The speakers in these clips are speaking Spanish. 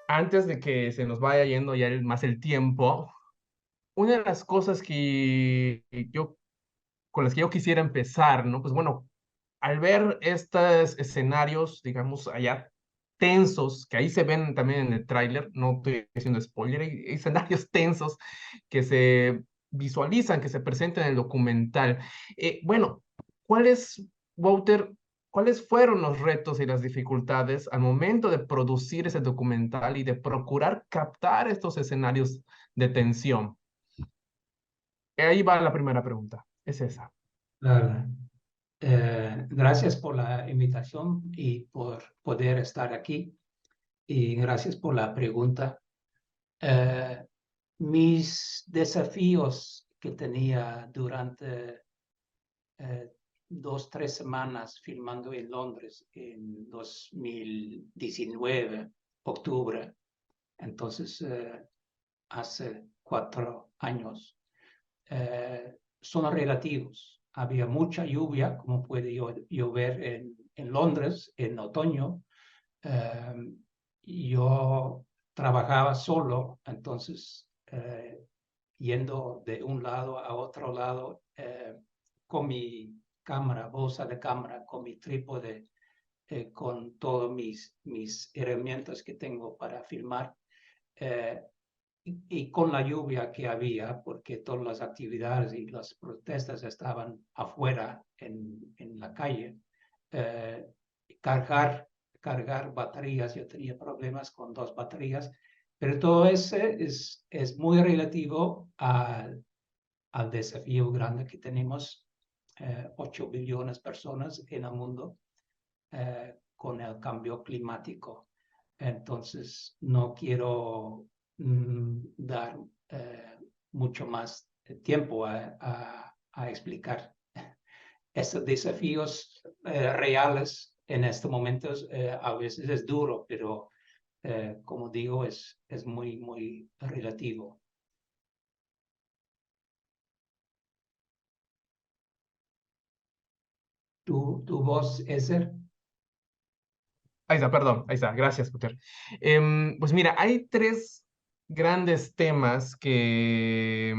antes de que se nos vaya yendo ya más el tiempo, una de las cosas que yo, con las que yo quisiera empezar, ¿no? Pues bueno, al ver estos escenarios, digamos, allá tensos, que ahí se ven también en el tráiler, no estoy haciendo spoiler, hay escenarios tensos que se visualizan, que se presentan en el documental. Bueno, ¿cuáles, Walter, cuáles fueron los retos y las dificultades al momento de producir ese documental y de procurar captar estos escenarios de tensión? Ahí va la primera pregunta, es esa. Claro. Gracias por la invitación y por poder estar aquí. Y gracias por la pregunta. Eh, Mis desafíos que tenía durante 2, 3 semanas filmando en Londres en 2019, octubre, entonces hace 4 años, son relativos. Había mucha lluvia, como puede llover en Londres en otoño. Yo trabajaba solo, entonces yendo de un lado a otro lado con mi cámara, bolsa de cámara, con mi trípode, con todas mis herramientas que tengo para filmar. eh, y con la lluvia que había, porque todas las actividades y las protestas estaban afuera en la calle, eh, cargar, cargar baterías, yo tenía problemas con 2 baterías, pero todo ese es muy relativo al desafío grande que tenemos, 8 billones de personas en el mundo con el cambio climático. Entonces, no quiero dar mucho más tiempo a explicar estos desafíos reales en estos momentos. A veces es duro, pero como digo, es muy, muy relativo. ¿Tu voz, Ezer? Ahí está, perdón, ahí está, gracias, Peter. Pues mira, hay tres grandes temas que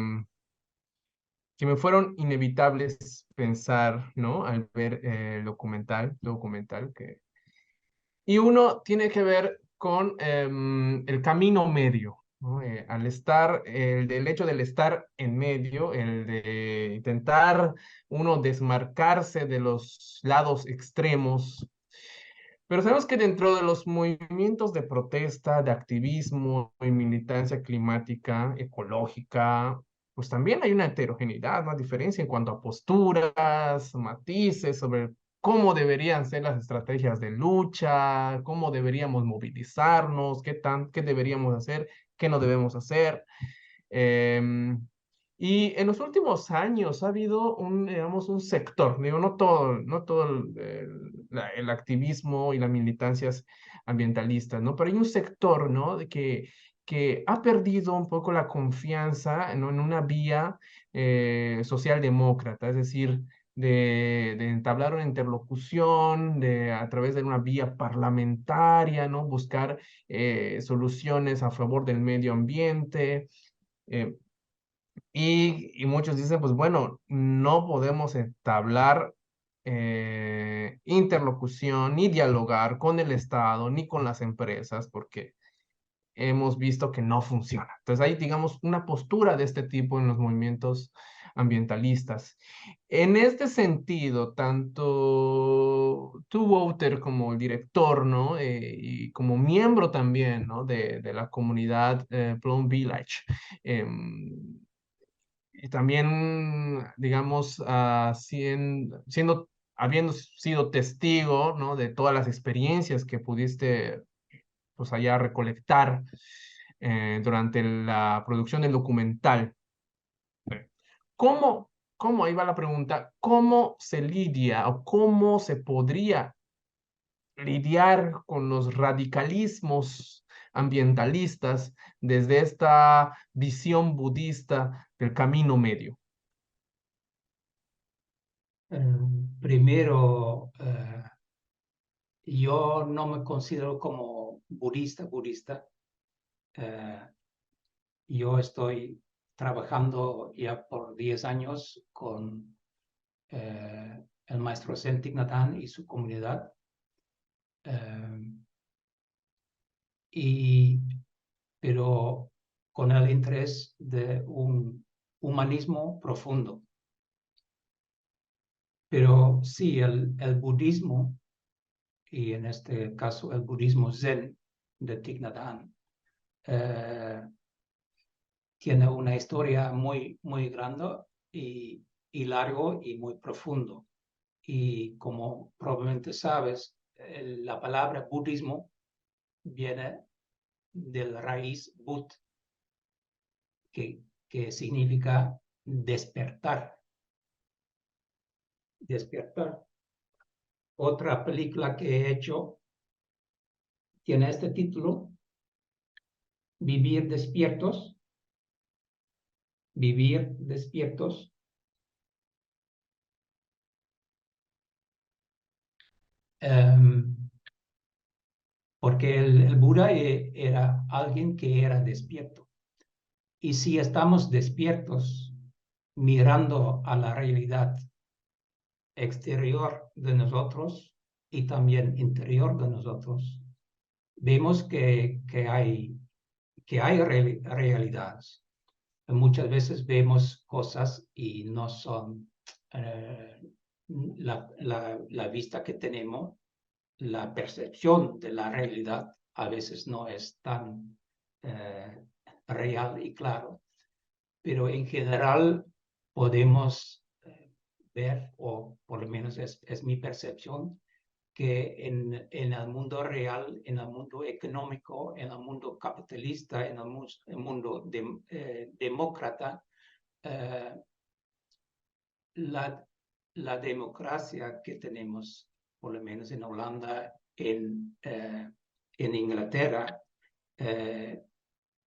me fueron inevitables pensar, ¿no? Al ver el documental y uno tiene que ver con el camino medio, ¿no? Al estar, el hecho del estar en medio, el de intentar uno desmarcarse de los lados extremos, pero sabemos que dentro de los movimientos de protesta, de activismo y militancia climática, ecológica, pues también hay una heterogeneidad, una diferencia en cuanto a posturas, matices sobre cómo deberían ser las estrategias de lucha, cómo deberíamos movilizarnos, qué deberíamos hacer, qué no debemos hacer. Em, y en los últimos años ha habido digamos, un sector, digo, no todo el activismo y las militancias ambientalistas, ¿no? Pero hay un sector, ¿no? Que ha perdido un poco la confianza, ¿no? En una vía socialdemócrata, es decir, de entablar una interlocución, a través de una vía parlamentaria, ¿no? Buscar soluciones a favor del medio ambiente. eh, y muchos dicen, pues bueno, no podemos entablar interlocución ni dialogar con el Estado ni con las empresas porque hemos visto que no funciona. Entonces hay, digamos, una postura de este tipo en los movimientos ambientalistas. En este sentido, tanto tú, Wouter, como el director, ¿no? Y como miembro también, ¿no? De la comunidad Plum Village. em, y también, digamos, habiendo sido testigo, ¿no? De todas las experiencias que pudiste, pues, allá recolectar durante la producción del documental. ¿Cómo, ahí va la pregunta, cómo se lidia o cómo se podría lidiar con los radicalismos ambientalistas desde esta visión budista del camino medio? Primero, yo no me considero como budista, budista. Yo estoy trabajando ya por 10 años con el maestro Zen Thich Nhat Hanh y su comunidad. Pero con el interés de un humanismo profundo. Pero sí, el budismo, y en este caso el budismo Zen de Thich Nhat Hanh, tiene una historia muy, muy grande y largo y muy profundo. Y como probablemente sabes, la palabra budismo viene de la raíz Bud, que significa despertar. Despertar. Otra película que he hecho tiene este título, Vivir despiertos. Vivir despiertos. Porque el Buda era alguien que era despierto. Y si estamos despiertos mirando a la realidad exterior de nosotros y también interior de nosotros, vemos que hay realidades. Muchas veces vemos cosas y no son la vista que tenemos, la percepción de la realidad a veces no es tan real y claro, pero en general podemos ver, o por lo menos es mi percepción, que en el mundo real, en el mundo económico, en el mundo capitalista, en el mundo demócrata, la democracia que tenemos, por lo menos en Holanda, en Inglaterra,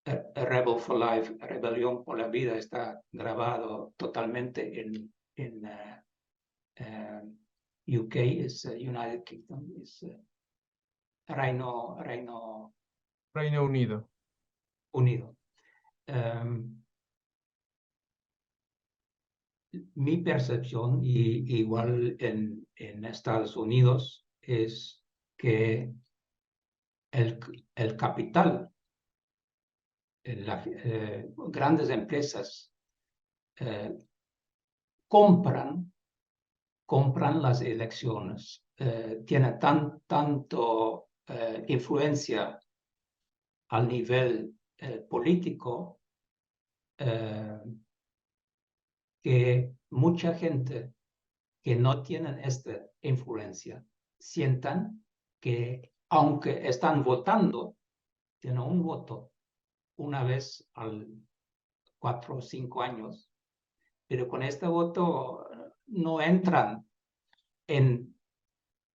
Rebel for Life, Rebelión por la Vida, está grabado totalmente en UK, es United Kingdom, es Reino Reino Unido. Unido. Mi percepción, y igual en Estados Unidos, es que el capital, las grandes empresas compran las elecciones, tiene tanto influencia al nivel político que mucha gente que no tienen esta influencia sientan que aunque están votando, tienen un voto una vez al 4 o 5 años, pero con este voto no entran en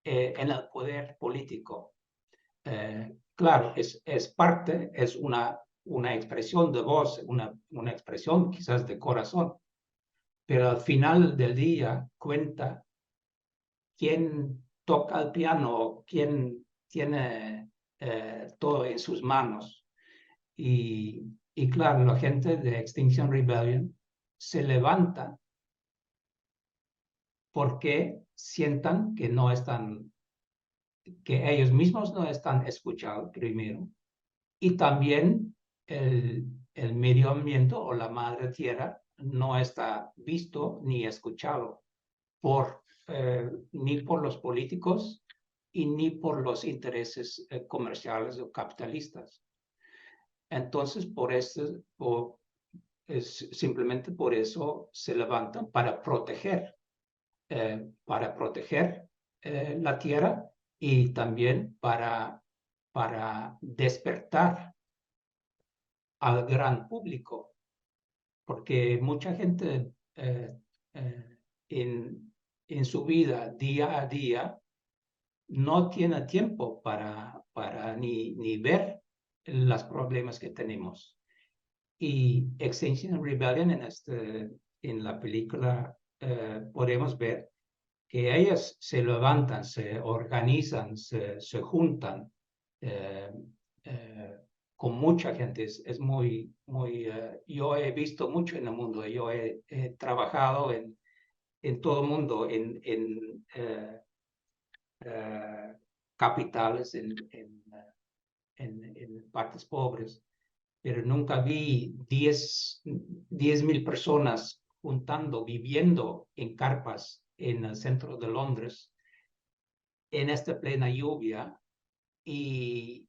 el poder político. Claro, es parte, es una expresión de voz, una expresión quizás de corazón, pero al final del día cuenta quién toca el piano, quién tiene todo en sus manos. Y claro, la gente de Extinction Rebellion se levanta porque sientan que no están, que ellos mismos no están escuchados primero, y también el medio ambiente o la madre tierra no está visto ni escuchado ni por los políticos y ni por los intereses comerciales o capitalistas. Entonces, simplemente por eso se levantan para proteger la tierra y también para despertar al gran público, porque mucha gente en su vida, día a día, no tiene tiempo para ni ver los problemas que tenemos. Y Extinction Rebellion en la película podemos ver que ellas se levantan, se organizan, se juntan con mucha gente. Es muy, yo he visto mucho en el mundo. Yo he trabajado en todo el mundo, capitales, en partes pobres, pero nunca vi 10.000 personas juntando, viviendo en carpas en el centro de Londres en esta plena lluvia y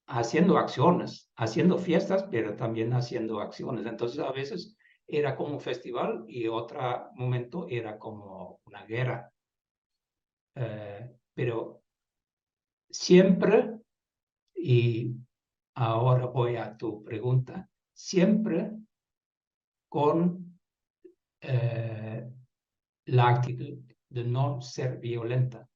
haciendo acciones, haciendo fiestas, pero también haciendo acciones. Entonces a veces era como un festival y otro momento era como una guerra. Pero siempre, y ahora voy a tu pregunta, siempre con la actitud de no ser violenta.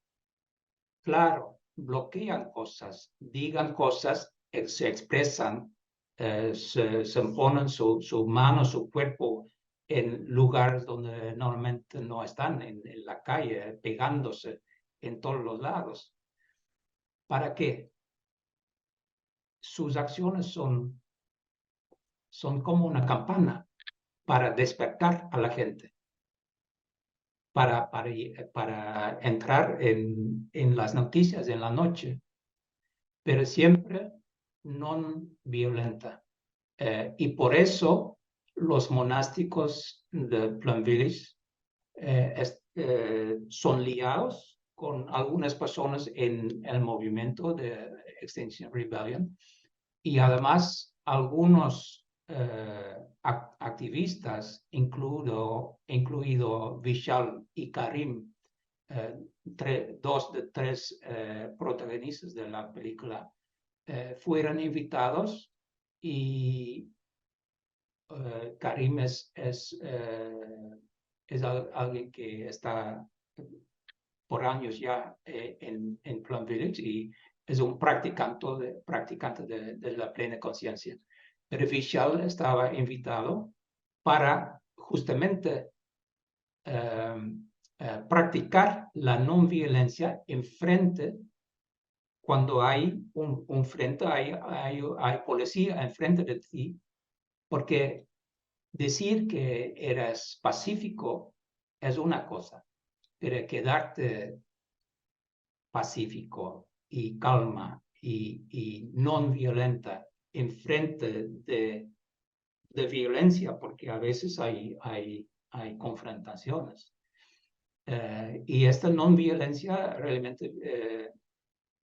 Claro, bloquean cosas, digan cosas, se expresan, se ponen su mano, su cuerpo en lugares donde normalmente no están, en la calle, pegándose en todos los lados. ¿Para qué? Sus acciones son como una campana para despertar a la gente, para entrar en las noticias en la noche, pero siempre no violenta. Y por eso los monásticos de Plum Village son liados con algunas personas en el movimiento de Extinction Rebellion y además algunos activistas, incluido Vishal y Karim, dos de tres protagonistas de la película, fueron invitados y Karim es alguien que está por años ya en Plum Village y es un practicante de la plena conciencia. Pero Vishal estaba invitado para justamente practicar la no violencia en frente cuando hay un frente, hay policía enfrente de ti, porque decir que eres pacífico es una cosa, pero quedarte pacífico y calma y no violenta en frente de violencia, porque a veces hay confrontaciones. Y esta no violencia realmente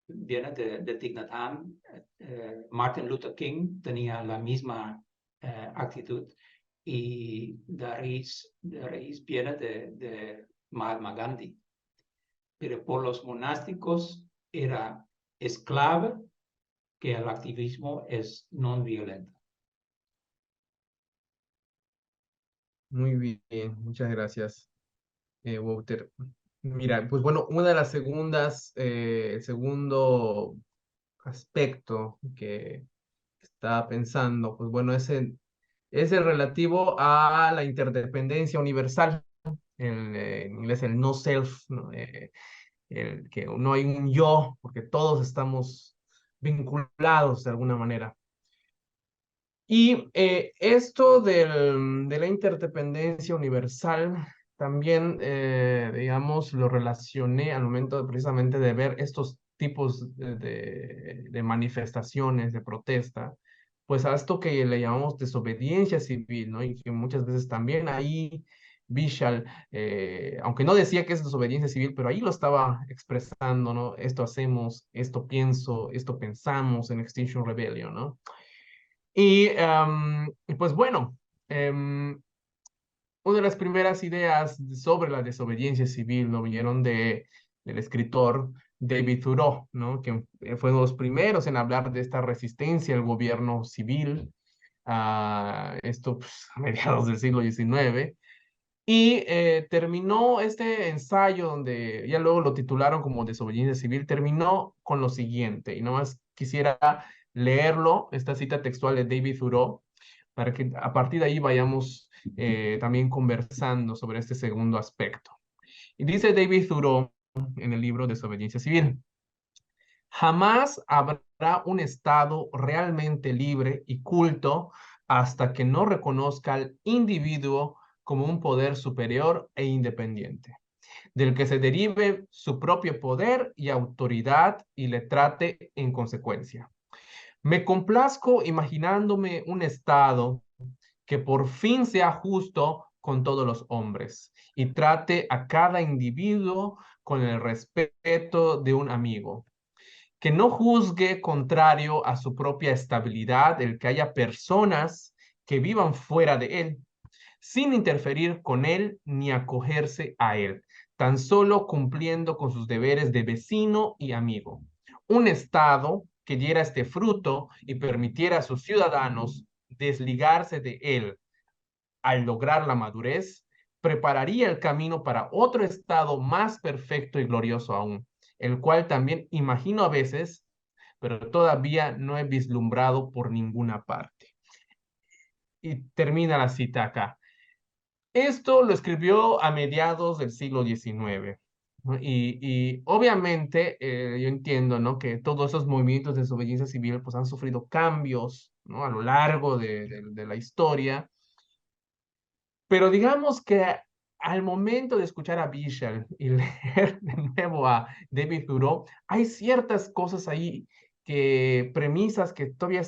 viene de Thich Nhat Hanh. Martin Luther King tenía la misma actitud y de raíz viene de Mahatma Gandhi. Pero por los monásticos es clave que el activismo es no violento. Muy bien, muchas gracias, Wouter. Mira, pues bueno, una de las el segundo aspecto que estaba pensando, pues bueno, es el relativo a la interdependencia universal, en inglés el no self, ¿no? El que no hay un yo, porque todos estamos vinculados de alguna manera. Y esto de la interdependencia universal también, digamos, lo relacioné al momento precisamente de ver estos tipos de manifestaciones, de protesta, pues a esto que le llamamos desobediencia civil, ¿no? Y que muchas veces también ahí Vishal, aunque no decía que es desobediencia civil, pero ahí lo estaba expresando, ¿no? Esto hacemos, esto pienso, esto pensamos en Extinction Rebellion, ¿no? Y pues bueno, una de las primeras ideas sobre la desobediencia civil no vinieron del escritor David Thoreau, ¿no? Que fue uno de los primeros en hablar de esta resistencia al gobierno civil, esto pues, a mediados del siglo XIX. Y terminó este ensayo donde ya luego lo titularon como Desobediencia Civil, terminó con lo siguiente, y nomás quisiera leerlo, esta cita textual de David Thoreau, para que a partir de ahí vayamos también conversando sobre este segundo aspecto. Y dice David Thoreau en el libro Desobediencia Civil: Jamás habrá un Estado realmente libre y culto hasta que no reconozca al individuo como un poder superior e independiente, del que se derive su propio poder y autoridad y le trate en consecuencia. Me complazco imaginándome un Estado que por fin sea justo con todos los hombres y trate a cada individuo con el respeto de un amigo, que no juzgue contrario a su propia estabilidad el que haya personas que vivan fuera de él, sin interferir con él ni acogerse a él, tan solo cumpliendo con sus deberes de vecino y amigo. Un Estado que diera este fruto y permitiera a sus ciudadanos desligarse de él al lograr la madurez, prepararía el camino para otro estado más perfecto y glorioso aún, el cual también imagino a veces, pero todavía no he vislumbrado por ninguna parte. Y termina la cita acá. Esto lo escribió a mediados del siglo XIX, ¿no? Y obviamente yo entiendo, ¿no?, que todos esos movimientos de desobediencia civil pues han sufrido cambios, ¿no?, a lo largo de la historia. Pero digamos que al momento de escuchar a Bishal y leer de nuevo a David Thoreau, hay ciertas cosas ahí, que premisas que todavía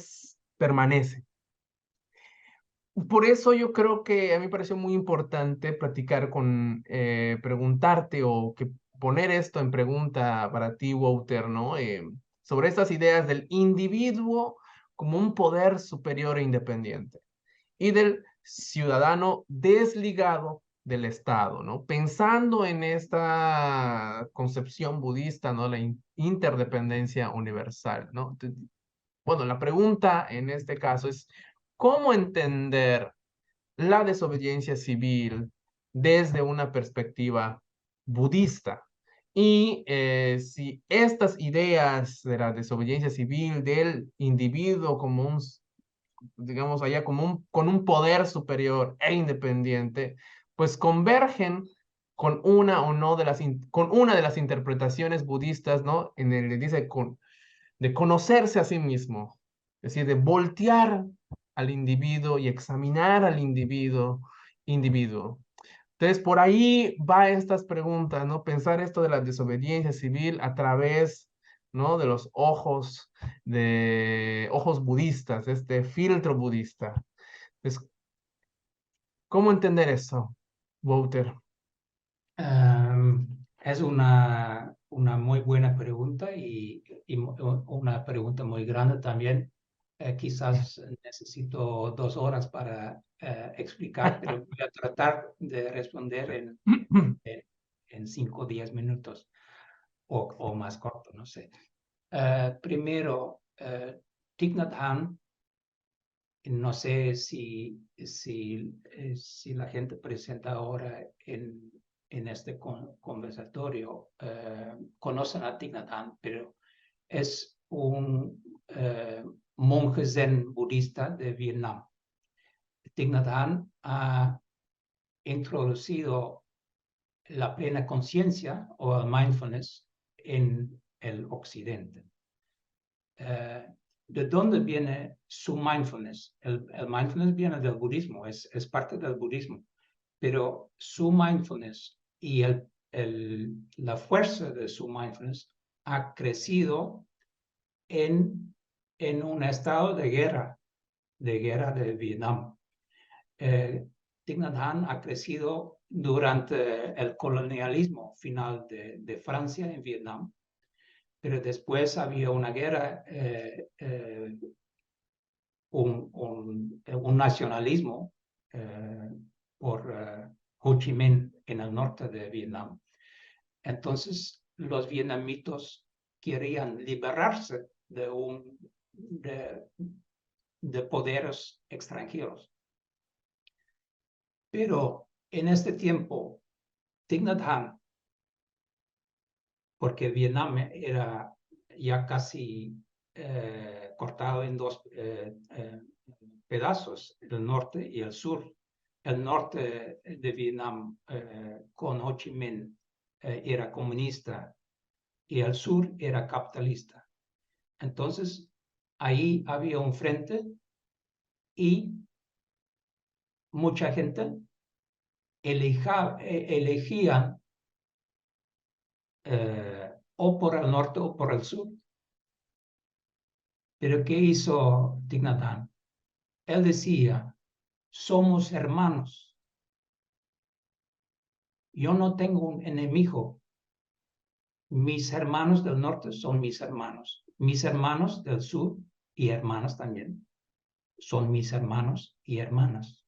permanecen. Por eso yo creo que a mí me pareció muy importante platicar con, preguntarte o que poner esto en pregunta para ti, Wouter, ¿no? Sobre estas ideas del individuo como un poder superior e independiente y del ciudadano desligado del Estado, ¿no? Pensando en esta concepción budista, ¿no? La interdependencia universal, ¿no? Bueno, la pregunta en este caso es, ¿cómo entender la desobediencia civil desde una perspectiva budista? Y si estas ideas de la desobediencia civil del individuo como un, digamos, allá como con un poder superior e independiente, pues convergen con una o no de las, con una de las interpretaciones budistas, ¿no? En el que dice de conocerse a sí mismo, es decir, de voltear al individuo y examinar al individuo. Entonces, por ahí va estas preguntas, ¿no? Pensar esto de la desobediencia civil a través, ¿no?, de los ojos, de ojos budistas, este filtro budista. Entonces, ¿cómo entender eso, Wouter? Es una muy buena pregunta y una pregunta muy grande también. Quizás necesito 2 horas para explicar, pero voy a tratar de responder en 5 o 10 minutos o más corto, no sé. Primero, Thich Nhat Hanh, no sé si la gente presenta ahora en este conversatorio conocen a Thich Nhat Hanh, pero es un monje zen budista de Vietnam. Thich Nhat Hanh ha introducido la plena conciencia o el mindfulness en el occidente. ¿De dónde viene su mindfulness? El mindfulness viene del budismo, es parte del budismo, pero su mindfulness y la fuerza de su mindfulness ha crecido en un estado de guerra de Vietnam. Thich Nhat Hanh ha crecido durante el colonialismo final de Francia en Vietnam, pero después había una guerra, un nacionalismo por Ho Chi Minh en el norte de Vietnam. Entonces, los vietnamitas querían liberarse de poderes extranjeros. Pero en este tiempo, Thich Nhat Hanh, porque Vietnam era ya casi cortado en dos pedazos, el norte y el sur. El norte de Vietnam con Ho Chi Minh era comunista y el sur era capitalista. Entonces, ahí había un frente y mucha gente elegía o por el norte o por el sur. Pero ¿qué hizo Thich Nhat Hanh? Él decía, somos hermanos. Yo no tengo un enemigo. Mis hermanos del norte son mis hermanos. Mis hermanos del sur y hermanas también son mis hermanos y hermanas.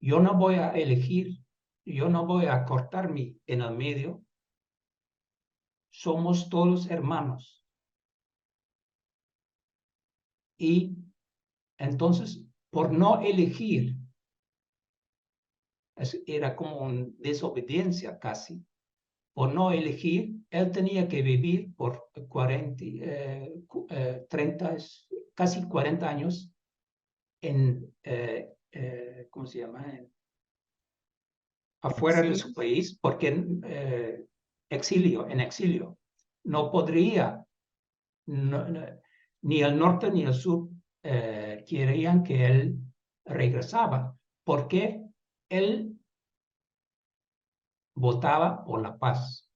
Yo no voy a elegir, yo no voy a cortarme en el medio. Somos todos hermanos. Y entonces, por no elegir, era como una desobediencia casi. Por no elegir, él tenía que vivir por 30, casi 40 años en, ¿cómo se llama? Afuera de su país, porque en exilio. No podría, ni el norte ni el sur querían que él regresaba, porque él votaba por la paz.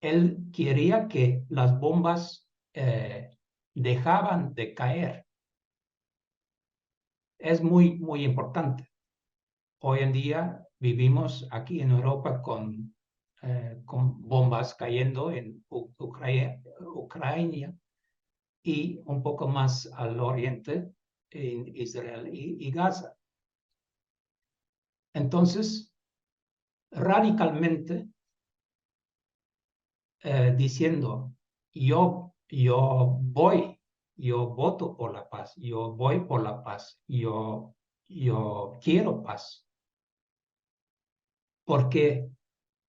Él quería que las bombas dejaban de caer. Es muy, muy importante. Hoy en día vivimos aquí en Europa con bombas cayendo en Ucrania y un poco más al oriente en Israel y Gaza. Entonces, radicalmente diciendo, yo voto por la paz, yo voy por la paz, yo quiero paz. ¿Por qué?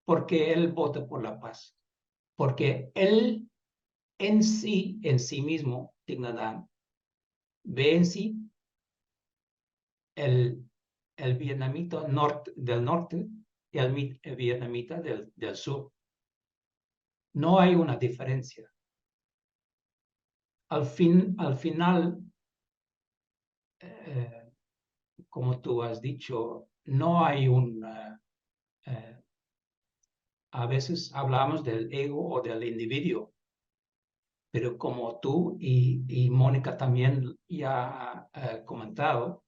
Porque él vota por la paz. Porque él en sí mismo, Thich Nhat Hanh, ve en sí el vietnamita del norte y el vietnamita del sur. No hay una diferencia. Al final, como tú has dicho, no hay a veces hablamos del ego o del individuo, pero como tú y Mónica también ya ha comentado,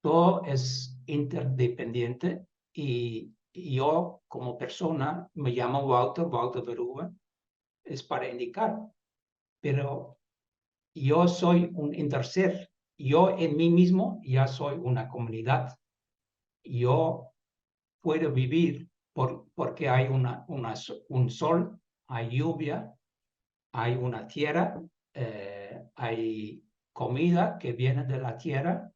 todo es interdependiente y yo como persona me llamo Walter Berúa, es para indicar, pero yo soy un interser, yo en mí mismo ya soy una comunidad, yo puedo vivir porque hay un sol, hay lluvia, hay una tierra, hay comida que viene de la tierra,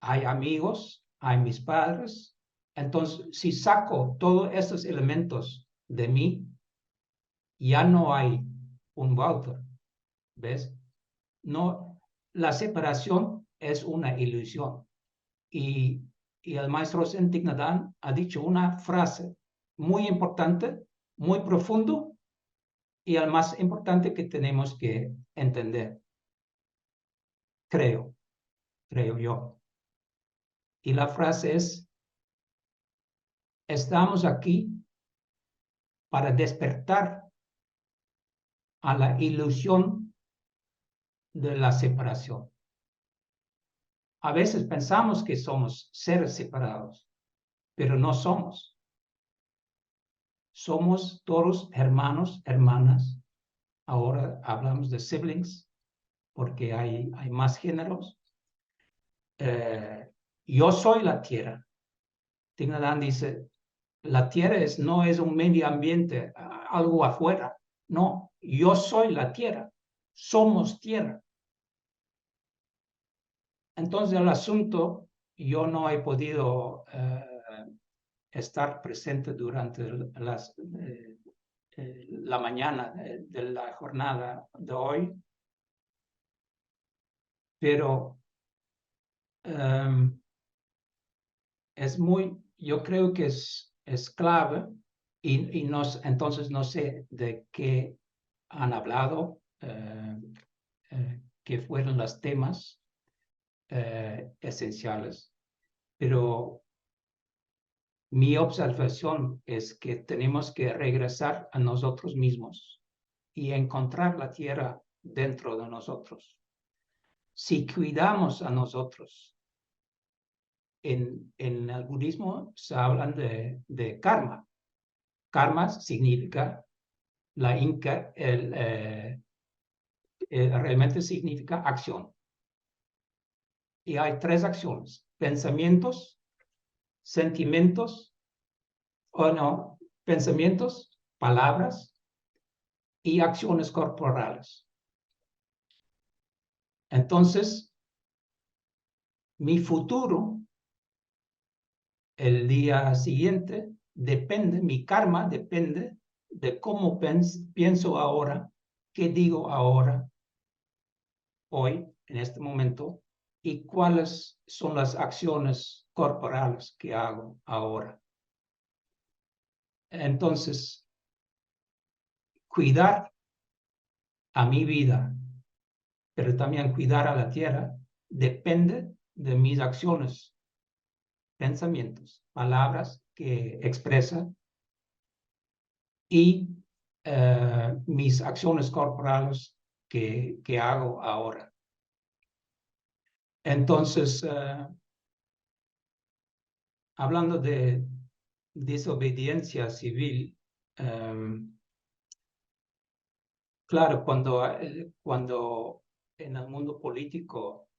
hay amigos, hay mis padres. Entonces, si saco todos estos elementos de mí, ya no hay un Walter, ¿ves? No, la separación es una ilusión. Y el maestro Zen Thich Nhat Hanh ha dicho una frase muy importante, muy profundo y el más importante que tenemos que entender, creo yo. Y la frase es, estamos aquí para despertar a la ilusión de la separación. A veces pensamos que somos seres separados, pero no somos. Somos todos hermanos, hermanas. Ahora hablamos de siblings porque hay más géneros. Yo soy la tierra. Thich Nhat Hanh dice, la tierra no es un medio ambiente, algo afuera. No, yo soy la tierra. Somos tierra. Entonces el asunto, yo no he podido estar presente durante la mañana de la jornada de hoy, pero yo creo que es clave entonces no sé de qué han hablado, qué fueron los temas esenciales, pero mi observación es que tenemos que regresar a nosotros mismos y encontrar la tierra dentro de nosotros. Si cuidamos a nosotros, en el budismo se hablan de karma. Karma significa realmente significa acción. Y hay tres acciones: pensamientos, sentimientos, o no, pensamientos, palabras y acciones corporales. Entonces, mi futuro, el día siguiente, depende, mi karma depende de cómo pienso ahora, qué digo ahora, hoy, en este momento, y cuáles son las acciones corporales que hago ahora. Entonces, cuidar a mi vida, pero también cuidar a la tierra, depende de mis acciones, pensamientos, palabras que expresa y mis acciones corporales que hago ahora. Entonces, hablando de desobediencia civil, claro, cuando en el mundo político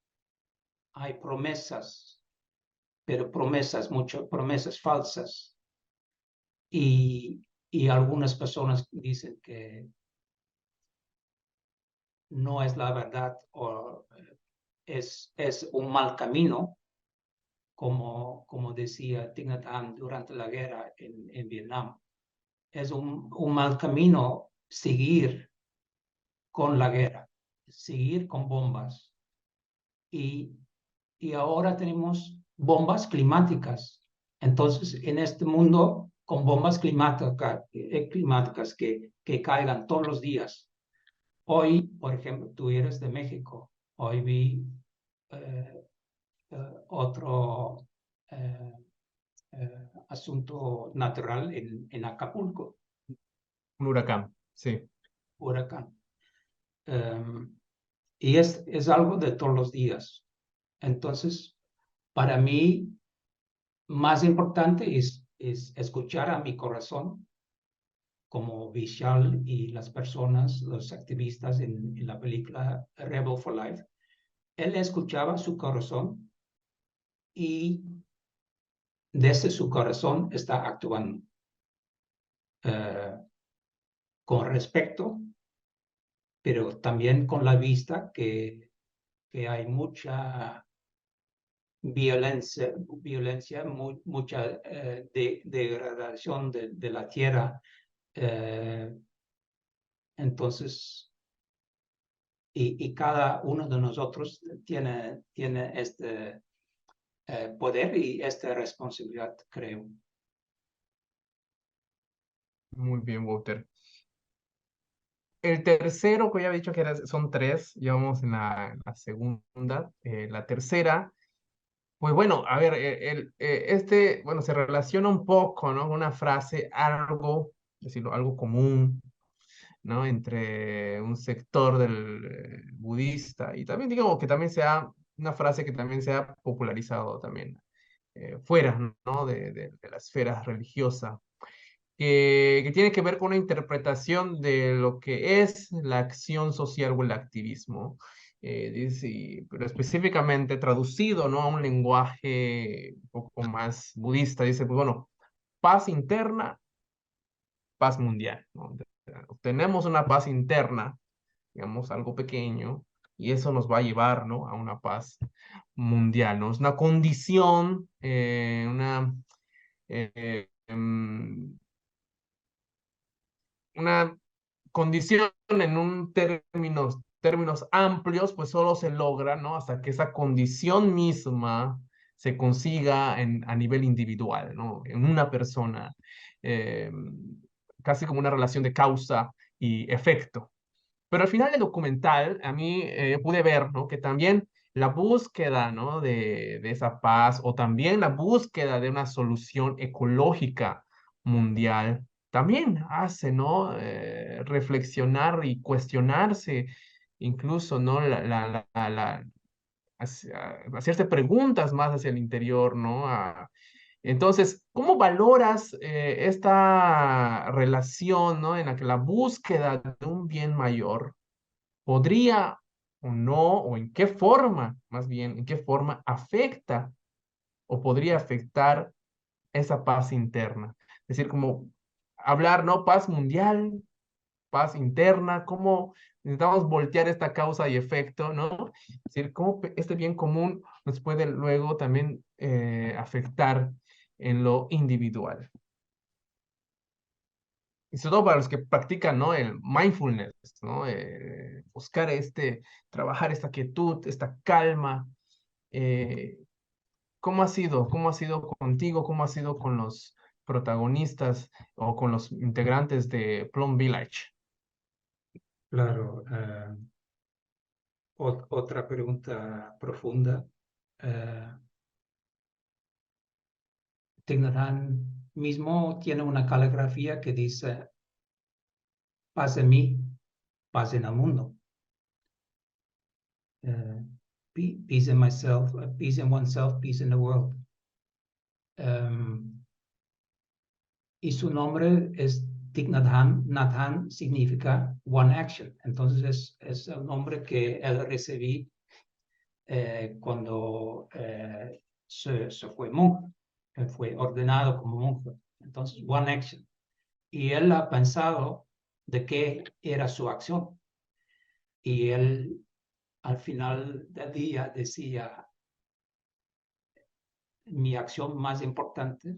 hay promesas, pero muchas promesas falsas, y algunas personas dicen que no es la verdad o es un mal camino, como decía Thich Nhat Hanh durante la guerra en Vietnam. Es un mal camino seguir con la guerra, seguir con bombas. Y ahora tenemos bombas climáticas. Entonces, en este mundo, con bombas climáticas que caigan todos los días. Hoy, por ejemplo, tú eres de México. Hoy vi otro asunto natural en Acapulco, Un huracán, sí. huracán. Y es algo de todos los días. Entonces, para mí, más importante es escuchar a mi corazón, como Vishal y las personas, los activistas en la película Rebel for Life. Él escuchaba su corazón y desde su corazón está actuando con respeto, pero también con la vista que hay mucha violencia, mucha degradación de la tierra. Entonces, y cada uno de nosotros tiene este poder y esta responsabilidad, creo. Muy bien, Walter. El tercero, que ya había dicho que son tres, ya vamos en la segunda. La tercera, pues bueno, a ver, bueno, se relaciona un poco, ¿no? Una frase, algo, decirlo, algo común, ¿no? Entre un sector del budista y también digo que también sea una frase que también se ha popularizado también fuera, ¿no? De la esfera religiosa, que tiene que ver con una interpretación de lo que es la acción social o el activismo. Pero específicamente traducido, ¿no? A un lenguaje un poco más budista, dice, pues bueno, paz interna, paz mundial, ¿no? Tenemos una paz interna, digamos, algo pequeño, y eso nos va a llevar, ¿no? A una paz mundial, ¿no? Es una condición, una condición en un términos amplios, pues solo se logra, ¿no? Hasta que esa condición misma se consiga a nivel individual, ¿no? En una persona. eh, casi como una relación de causa y efecto. Pero al final del documental, a mí pude ver, ¿no? Que también la búsqueda, ¿no? De esa paz o también la búsqueda de una solución ecológica mundial también hace, ¿no? Reflexionar y cuestionarse incluso, ¿no? Hacerse preguntas más hacia el interior, ¿no? Entonces, ¿cómo valoras esta relación, ¿no? En la que la búsqueda de un bien mayor podría o no, o en qué forma, más bien, en qué forma afecta o podría afectar esa paz interna? Es decir, como hablar, ¿no? Paz mundial, paz interna, cómo necesitamos voltear esta causa y efecto, ¿no? Es decir, cómo este bien común nos puede luego también afectar en lo individual. Y sobre todo para los que practican, ¿no? El mindfulness, ¿no? Buscar trabajar esta quietud, esta calma. eh, ¿Cómo ha sido? ¿Cómo ha sido contigo? ¿Cómo ha sido con los protagonistas o con los integrantes de Plum Village? Claro, otra pregunta profunda. Eh, Thich Nhat Hanh mismo tiene una caligrafía que dice, paz en mí, paz en el mundo. Uh, Peace in myself, peace in oneself, peace in the world. Um, y su nombre es Thich Nhat Hanh. Nhat Hanh significa One Action. Entonces es el nombre que él recibí cuando se fue monje, fue ordenado como monje. Entonces, One Action. Y él ha pensado de qué era su acción. Y él al final del día decía, mi acción más importante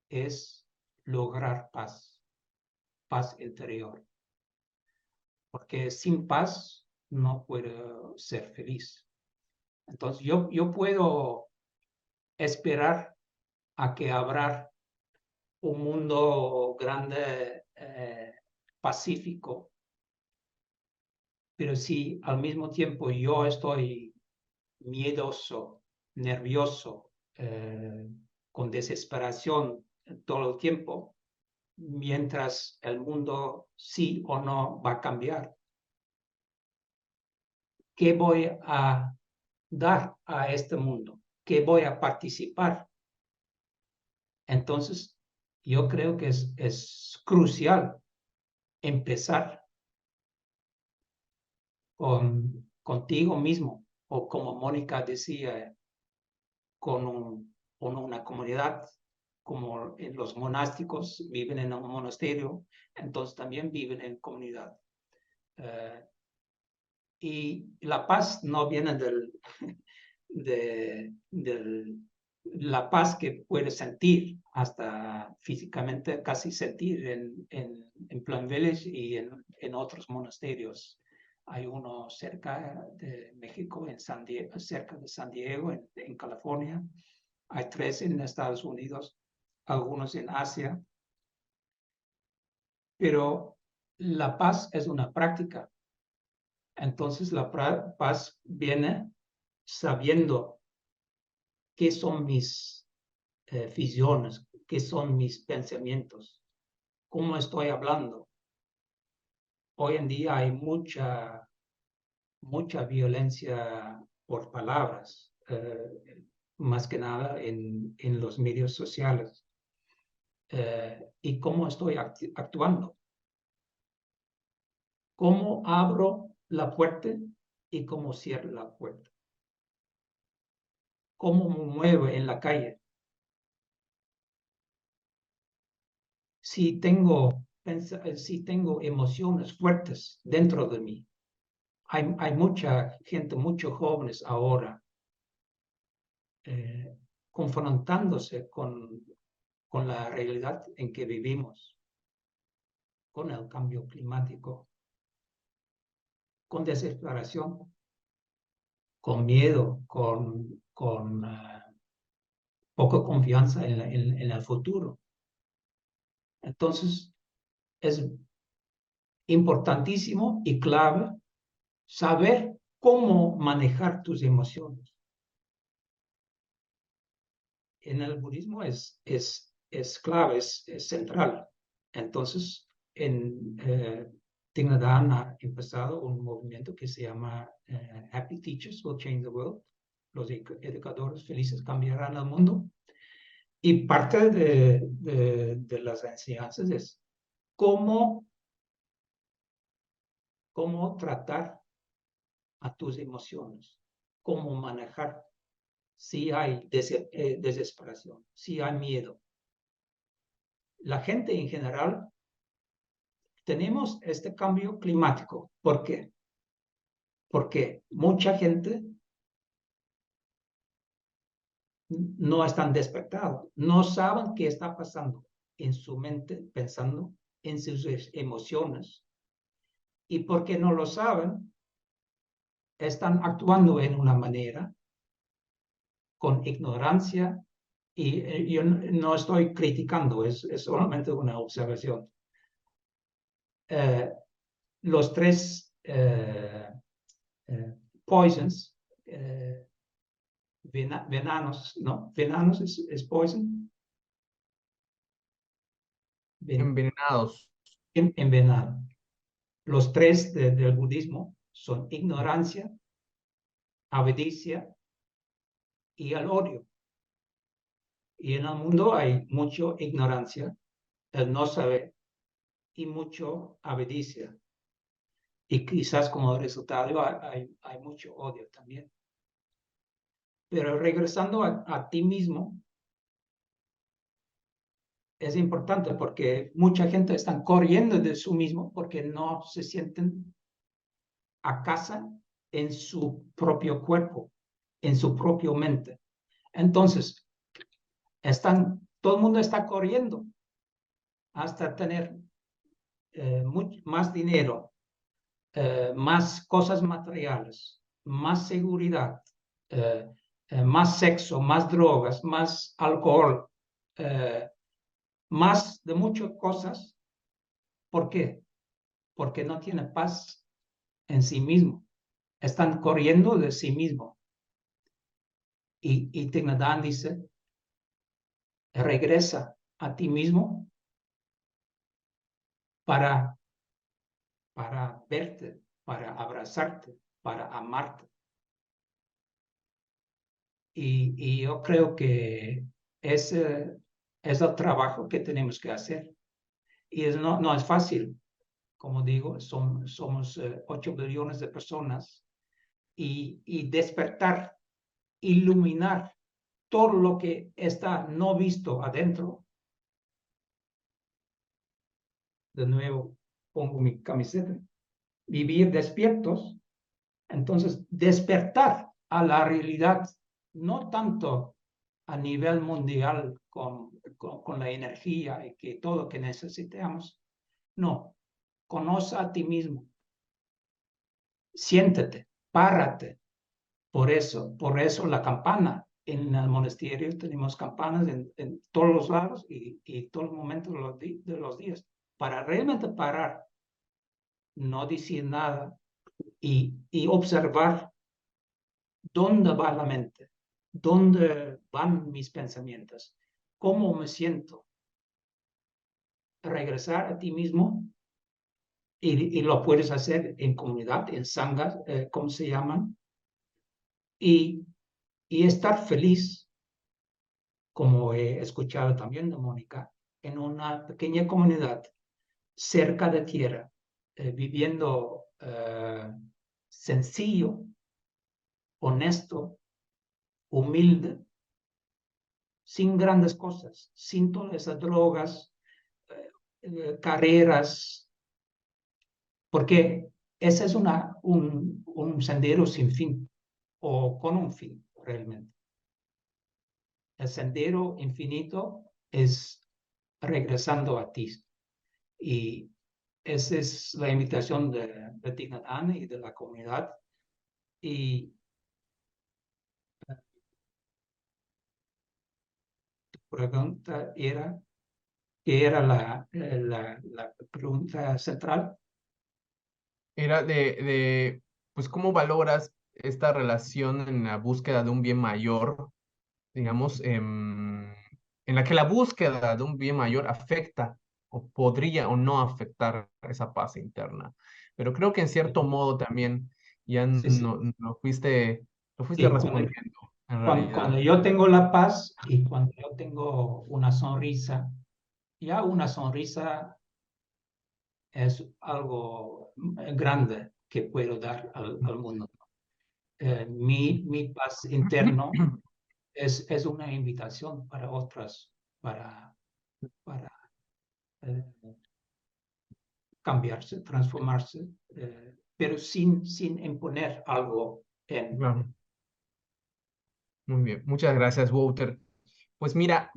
es lograr paz, paz interior, porque sin paz no puedo ser feliz. Entonces yo puedo esperar a que habrá un mundo grande, pacífico, pero si al mismo tiempo yo estoy miedoso, nervioso, con desesperación todo el tiempo, mientras el mundo sí o no va a cambiar. ¿Qué voy a dar a este mundo? ¿Qué voy a participar? Entonces, yo creo que es crucial empezar contigo mismo, o como Mónica decía, con una comunidad, como en los monásticos viven en un monasterio, entonces también viven en comunidad. Y la paz no viene de la paz que puedes sentir, hasta físicamente casi sentir en Plum Village y en otros monasterios. Hay uno cerca de México, cerca de San Diego, en California. Hay 3 en Estados Unidos, algunos en Asia. Pero la paz es una práctica. Entonces la paz viene sabiendo qué son mis visiones, qué son mis pensamientos, cómo estoy hablando. Hoy en día hay mucha violencia por palabras, más que nada en los medios sociales. Y cómo estoy actuando, cómo abro la puerta y cómo cierro la puerta, cómo me muevo en la calle. Si tengo emociones fuertes dentro de mí. Hay mucha gente, muchos jóvenes ahora confrontándose con la realidad en que vivimos, con el cambio climático, con desesperación, con miedo, con poca confianza en el futuro. Entonces, es importantísimo y clave saber cómo manejar tus emociones. En el budismo es clave, es central. Entonces, en Thich Nhat Hanh ha empezado un movimiento que se llama Happy Teachers Will Change the World. Los educadores felices cambiarán el mundo. Y parte de las enseñanzas es cómo tratar a tus emociones, cómo manejar si hay desesperación, si hay miedo. La gente en general tenemos este cambio climático. ¿Por qué? Porque mucha gente no están despertados, no saben qué está pasando en su mente, pensando en sus emociones. Y porque no lo saben, están actuando en una manera con ignorancia. Y yo no estoy criticando, es solamente una observación. Los tres poisons, venanos, ¿no? Venanos es poison. Envenenados. Envenenado. Los tres del budismo son ignorancia, avaricia y el odio. Y en el mundo hay mucha ignorancia, el no saber y mucho avaricia. Y quizás como resultado hay mucho odio también. Pero regresando a ti mismo, es importante porque mucha gente está corriendo de sí mismo porque no se sienten a casa en su propio cuerpo, en su propia mente. Entonces, todo el mundo está corriendo hasta tener más dinero, más cosas materiales, más seguridad, más sexo, más drogas, más alcohol, más de muchas cosas. ¿Por qué? Porque no tiene paz en sí mismo. Están corriendo de sí mismo. Y Thich Nhat Hanh dice, regresa a ti mismo para verte, para abrazarte, para amarte. Y yo creo que ese es el trabajo que tenemos que hacer. Y no es fácil, como digo, somos 8 billones de personas y despertar, iluminar todo lo que está no visto adentro. De nuevo, pongo mi camiseta. Vivir despiertos, entonces despertar a la realidad, no tanto a nivel mundial con la energía y que todo lo que necesitamos, no, conoce a ti mismo, siéntete, párate. Por eso la campana. En el monasterio tenemos campanas en todos los lados y todos los momentos de los días para realmente parar, no decir nada y observar dónde va la mente, dónde van mis pensamientos, cómo me siento. Regresar a ti mismo y lo puedes hacer en comunidad, en sangas, ¿cómo se llaman? Y estar feliz, como he escuchado también de Mónica, en una pequeña comunidad cerca de tierra, viviendo sencillo, honesto, humilde, sin grandes cosas, sin todas esas drogas, carreras, porque ese es un sendero sin fin o con un fin realmente. El sendero infinito es regresando a ti. Y esa es la invitación de Thich Nhat Hanh y de la comunidad. Y tu pregunta era ¿Qué era la pregunta central? Era pues, ¿cómo valoras esta relación en la búsqueda de un bien mayor, digamos, en la que la búsqueda de un bien mayor afecta o podría o no afectar esa paz interna? Pero creo que en cierto modo también ya Sí, sí. lo fuiste Sí, respondiendo, en cuando realidad. yo tengo la paz y cuando yo tengo una sonrisa, ya una sonrisa es algo grande que puedo dar al mundo. Mi paz interno es una invitación para otras, para eh, cambiarse, transformarse, pero sin imponer algo en... Claro, muy bien. Muchas gracias, Wouter. Pues mira,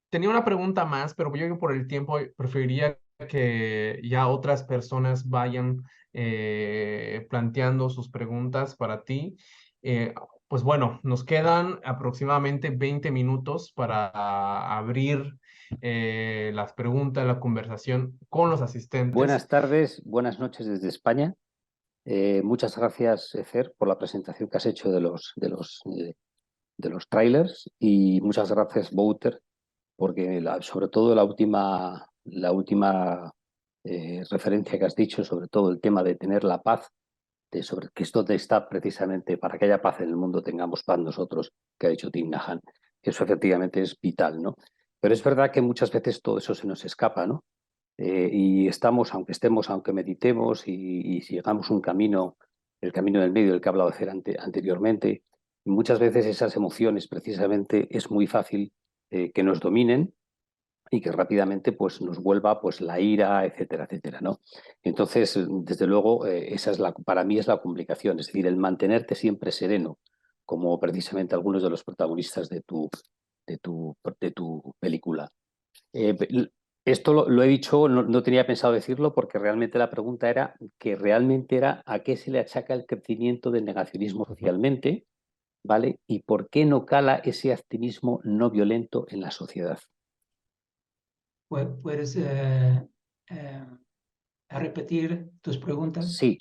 tenía una pregunta más, pero yo creo que por el tiempo preferiría que ya otras personas vayan planteando sus preguntas para ti. Eh, pues bueno, nos quedan aproximadamente 20 minutos para abrir las preguntas, la conversación con los asistentes. Buenas tardes, buenas noches desde España. Muchas gracias, Efer, por la presentación que has hecho de los trailers y muchas gracias, Wouter, porque sobre todo la última referencia que has dicho, sobre todo el tema de tener la paz, sobre que es donde está precisamente para que haya paz en el mundo, tengamos paz nosotros, que ha dicho Thich Nhat Hanh. Eso efectivamente es vital, ¿no? Pero es verdad que muchas veces todo eso se nos escapa, ¿no? Y aunque meditemos y sigamos un camino, el camino del medio del que ha hablado Fer anteriormente, muchas veces esas emociones precisamente es muy fácil que nos dominen y que rápidamente pues, nos vuelva pues, la ira, etcétera, etcétera, ¿no? Entonces, desde luego, para mí es la complicación, es decir, el mantenerte siempre sereno, como precisamente algunos de los protagonistas de tu película. Eh, Esto lo he dicho, no tenía pensado decirlo porque realmente la pregunta era que realmente era a qué se le achaca el crecimiento del negacionismo socialmente, ¿vale? Y por qué no cala ese activismo no violento en la sociedad. ¿Puedes eh, repetir tus preguntas? Sí,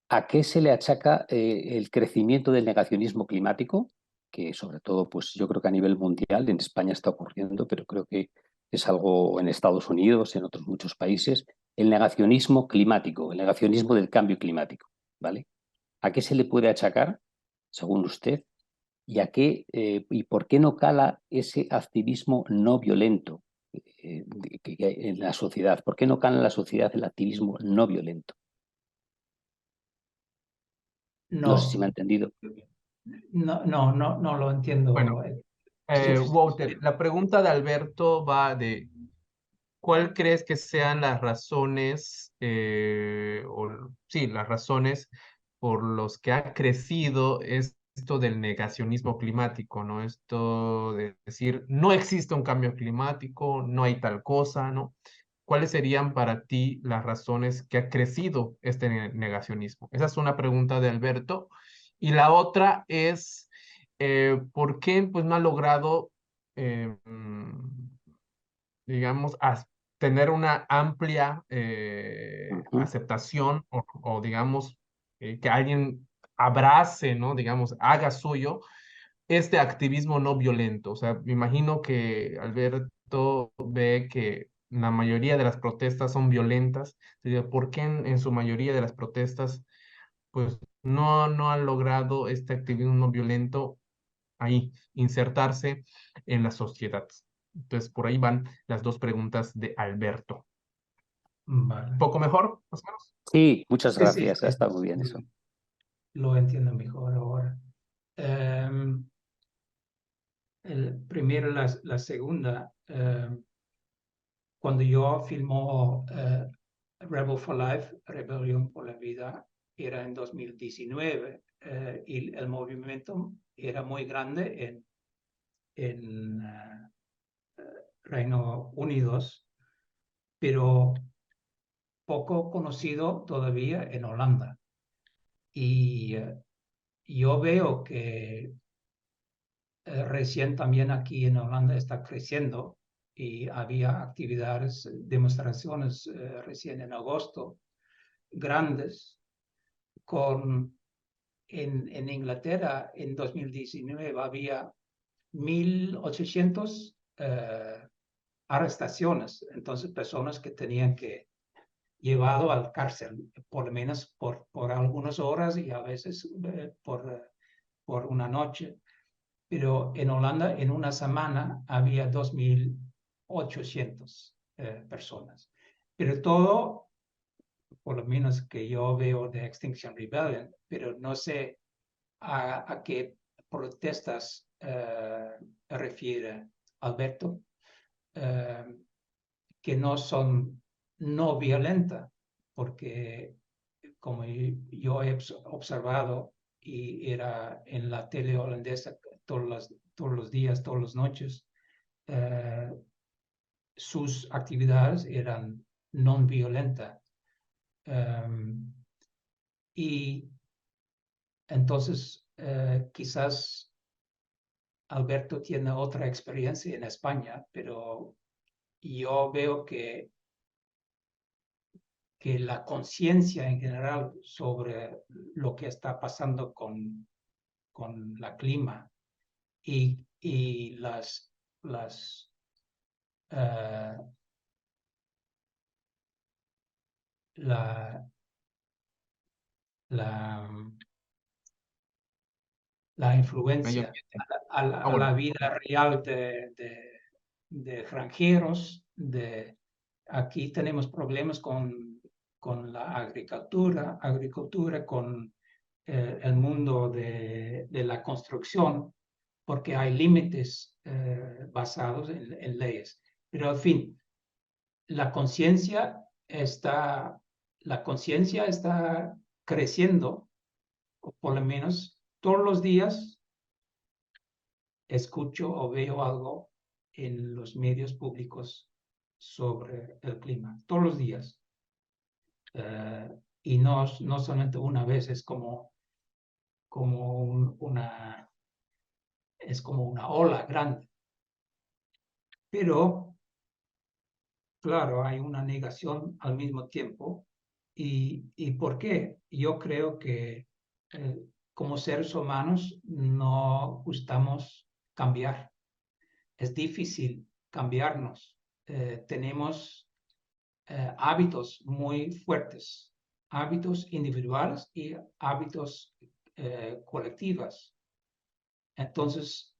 ¿a qué se le achaca el crecimiento del negacionismo climático? Que sobre todo, pues yo creo que a nivel mundial, en España está ocurriendo, pero creo que es algo en Estados Unidos, en otros muchos países, el negacionismo climático, el negacionismo del cambio climático, ¿vale? ¿A qué se le puede achacar, según usted, y por qué no cala ese activismo no violento en la sociedad? ¿Por qué no cala en la sociedad el activismo no violento? No sé si me ha No, entendido. no lo entiendo. Bueno, Sí, Wouter, la pregunta de Alberto va de ¿cuál crees que sean las razones, sí, las razones por los que ha crecido esto del negacionismo climático, ¿no? Esto de decir, no existe un cambio climático, no hay tal cosa, ¿no? ¿Cuáles serían para ti las razones que ha crecido este negacionismo? Esa es una pregunta de Alberto. Y la otra es, ¿por qué pues, no ha logrado digamos, tener una amplia Ujú. aceptación o, digamos, que alguien abrace, ¿no? Digamos, haga suyo este activismo no violento? O sea, me imagino que Alberto ve que la mayoría de las protestas son violentas. ¿Por qué en su mayoría de las protestas, pues, no han logrado este activismo no violento ahí, insertarse en la sociedad? Entonces, por ahí van las dos preguntas de Alberto. vale. ¿Poco mejor, más o menos? Sí, muchas Sí, sí, gracias. Ha sí, estado muy bien eso. lo entiendo mejor ahora. Primero, la segunda, cuando yo filmó Rebel for Life, Rebelión por la Vida, era en 2019 y el movimiento era muy grande en Reino Unido, pero poco conocido todavía en Holanda. Y yo veo que recién también aquí en Holanda está creciendo y había actividades, demostraciones recién en agosto, grandes, en Inglaterra en 2019 había 1.800 arrestaciones, entonces personas que tenían que llevado al cárcel, por lo menos por algunas horas y a veces por una noche. Pero en Holanda en una semana había 2.800 personas. Pero todo, por lo menos que yo veo de Extinction Rebellion, pero no sé a qué protestas refiere Alberto, que no son no violentas, porque como yo he observado y era en la tele holandesa todos los días, todas las noches, sus actividades eran no violentas. Y entonces quizás Alberto tiene otra experiencia en España, pero yo veo que la conciencia en general sobre lo que está pasando con la clima y las la Medio influencia ambiente. a Bueno, la vida real de extranjeros. Aquí tenemos problemas con la agricultura, con el mundo de la construcción, porque hay límites basados en leyes. Pero, en fin, la conciencia está creciendo, o por lo menos todos los días escucho o veo algo en los medios públicos sobre el clima, todos los días. Y no solamente una vez, es como una ola grande. Pero, claro, hay una negación al mismo tiempo. ¿Y por qué? Yo creo que como seres humanos no gustamos cambiar. Es difícil cambiarnos. Tenemos hábitos muy fuertes, hábitos individuales y hábitos colectivos. Entonces,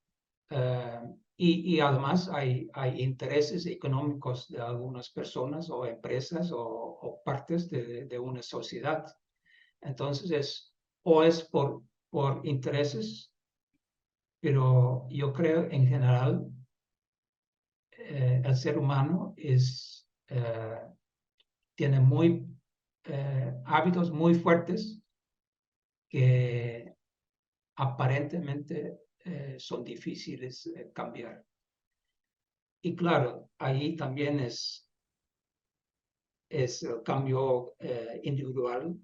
y además hay intereses económicos de algunas personas o empresas o partes de una sociedad. Entonces, es por intereses, pero yo creo en general el ser humano tiene hábitos muy fuertes que aparentemente son difíciles de cambiar. Y claro, ahí también es el cambio individual,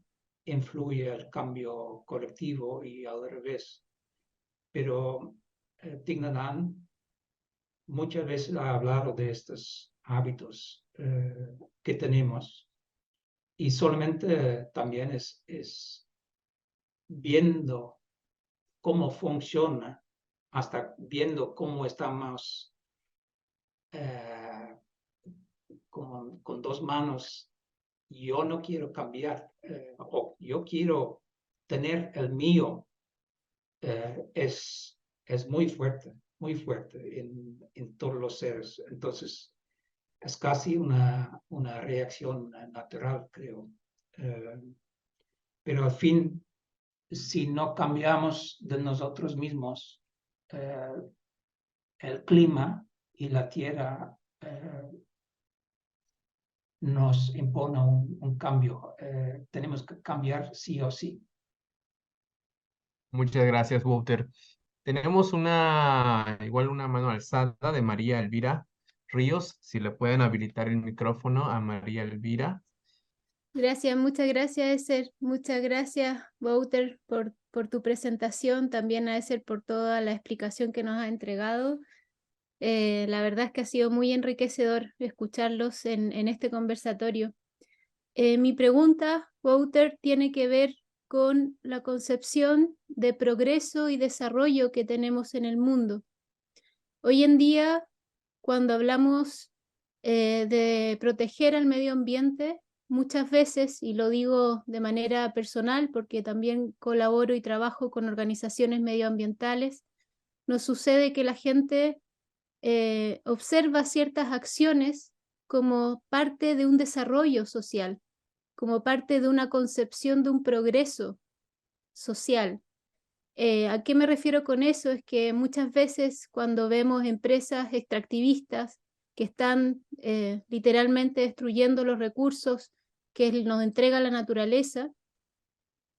influye el cambio colectivo y al revés. Pero Thich Nhat Hanh muchas veces ha hablado de estos hábitos que tenemos y solamente también es viendo cómo funciona, hasta viendo cómo estamos con dos manos. Yo no quiero cambiar, o yo quiero tener el mío, es muy fuerte en todos los seres. Entonces, es casi una reacción natural, creo. Pero al fin, si no cambiamos de nosotros mismos, el clima y la tierra nos impone un cambio. Tenemos que cambiar sí o sí. muchas gracias, Walter. Tenemos igual una mano alzada de María Elvira Ríos. Si le pueden habilitar el micrófono a María Elvira. Gracias, muchas gracias, Eser. Muchas gracias, Walter, por tu presentación. También a Eser por toda la explicación que nos ha entregado. La verdad es que ha sido muy enriquecedor escucharlos en este conversatorio. Mi pregunta, Wouter, tiene que ver con la concepción de progreso y desarrollo que tenemos en el mundo. Hoy en día, cuando hablamos de proteger al medio ambiente, muchas veces, y lo digo de manera personal porque también colaboro y trabajo con organizaciones medioambientales, nos sucede que la gente observa ciertas acciones como parte de un desarrollo social, como parte de una concepción de un progreso social. ¿A qué me refiero con eso? Es que muchas veces cuando vemos empresas extractivistas que están literalmente destruyendo los recursos que nos entrega la naturaleza,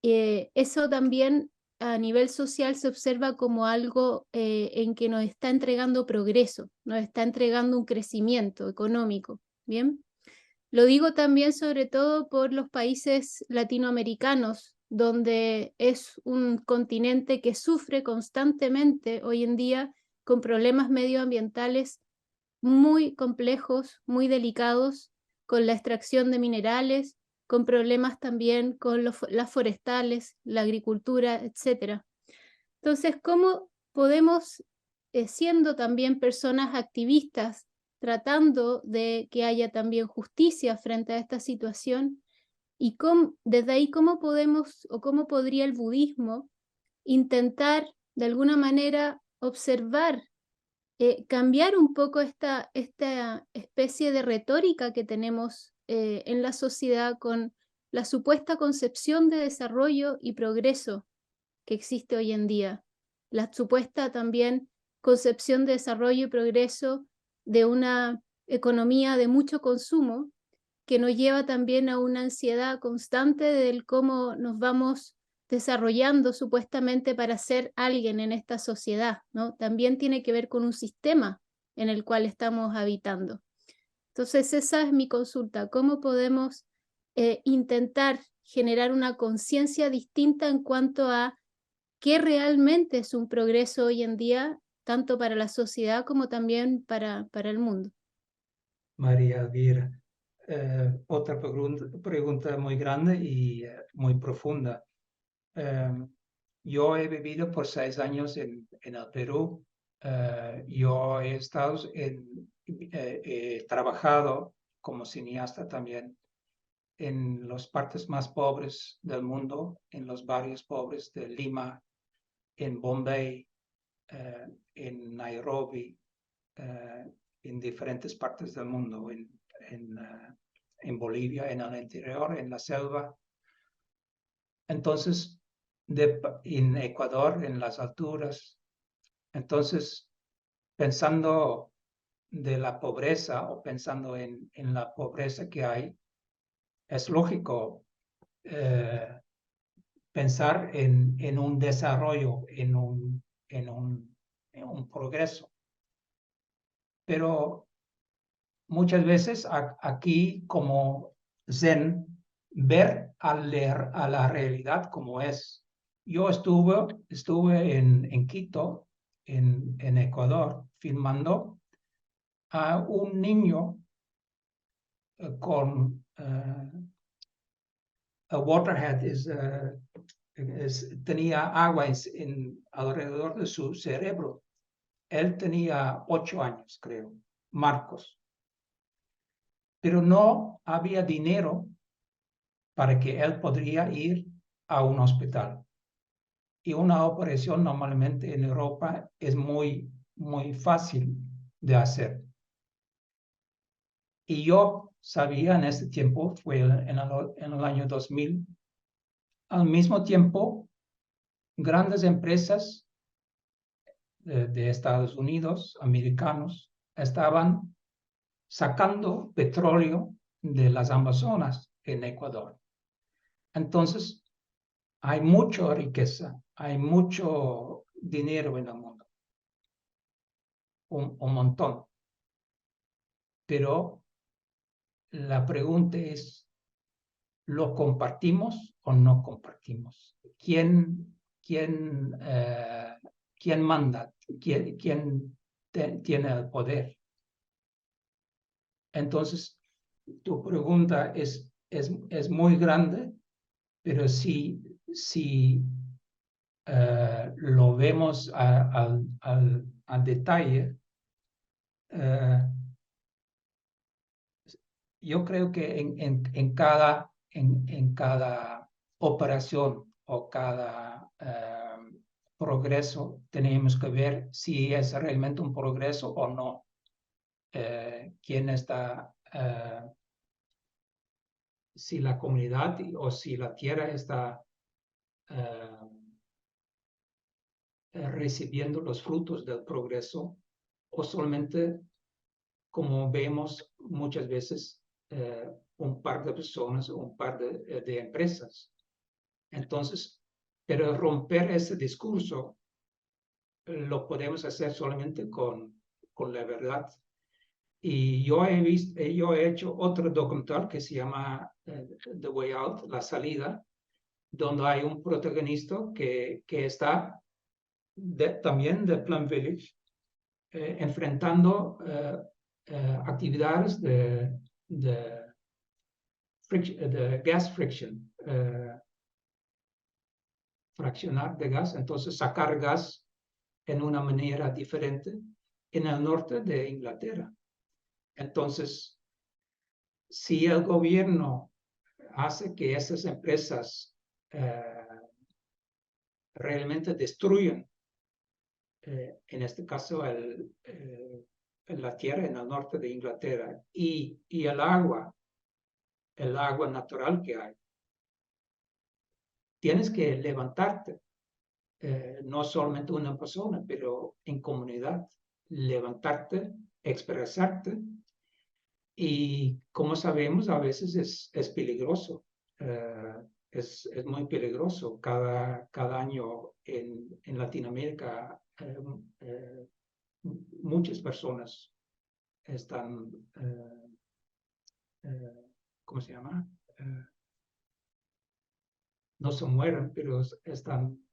eso también a nivel social se observa como algo en que nos está entregando progreso, nos está entregando un crecimiento económico, ¿bien? Lo digo también sobre todo por los países latinoamericanos, donde es un continente que sufre constantemente hoy en día con problemas medioambientales muy complejos, muy delicados, con la extracción de minerales, con problemas también con las forestales, la agricultura, etc. Entonces, ¿cómo podemos, siendo también personas activistas, tratando de que haya también justicia frente a esta situación, y desde ahí cómo podemos o cómo podría el budismo intentar de alguna manera observar, cambiar un poco esta especie de retórica que tenemos en la sociedad con la supuesta concepción de desarrollo y progreso que existe hoy en día, la supuesta también concepción de desarrollo y progreso de una economía de mucho consumo que nos lleva también a una ansiedad constante del cómo nos vamos desarrollando supuestamente para ser alguien en esta sociedad, ¿no? También tiene que ver con un sistema en el cual estamos habitando. Entonces, esa es mi consulta. ¿Cómo podemos intentar generar una conciencia distinta en cuanto a qué realmente es un progreso hoy en día, tanto para la sociedad como también para el mundo? María Elvira, otra pregunta muy grande y muy profunda. Yo he vivido por 6 años en el Perú. Yo he trabajado como cineasta también en las partes más pobres del mundo, en los barrios pobres de Lima, en Bombay, en Nairobi, en diferentes partes del mundo, en Bolivia, en el interior, en la selva. Entonces, en Ecuador, en las alturas. Entonces, pensando de la pobreza o pensando en la pobreza que hay, es lógico pensar en un desarrollo, en un progreso. Pero muchas veces aquí como Zen, ver a la realidad como es. Yo estuve en Quito, en Ecuador, filmando a un niño con a waterhead, tenía agua alrededor de su cerebro. Él tenía 8 años, creo, Marcos. Pero no había dinero para que él podría ir a un hospital. Y una operación normalmente en Europa es muy, muy fácil de hacer. Y yo sabía en ese tiempo, fue en el año 2000, al mismo tiempo, grandes empresas de Estados Unidos, americanos, estaban sacando petróleo de las Amazonas en Ecuador. Entonces, hay mucha riqueza, hay mucho dinero en el mundo, un montón. Pero la pregunta es, ¿lo compartimos o no compartimos? ¿Quién manda? ¿Quién tiene el poder. Entonces, tu pregunta es muy grande, pero si lo vemos al detalle, yo creo que en cada operación o cada progreso tenemos que ver si es realmente un progreso o no. Quién está, si la comunidad o si la tierra está recibiendo los frutos del progreso, o solamente, como vemos muchas veces, un par de personas o un par de empresas. Entonces, pero romper ese discurso lo podemos hacer solamente con la verdad. Y yo he hecho otro documental que se llama The Way Out, La Salida, donde hay un protagonista que está también de Plum Village, enfrentando actividades de gas friction, fraccionar de gas, entonces sacar gas en una manera diferente en el norte de Inglaterra. Entonces, si el gobierno hace que esas empresas realmente destruyan, en este caso, la tierra en el norte de Inglaterra y el agua natural que hay, tienes que levantarte, no solamente una persona, pero en comunidad, levantarte, expresarte. Y como sabemos, a veces es peligroso, es muy peligroso. Cada año en Latinoamérica muchas personas están, ¿cómo se llama? No se mueren, pero están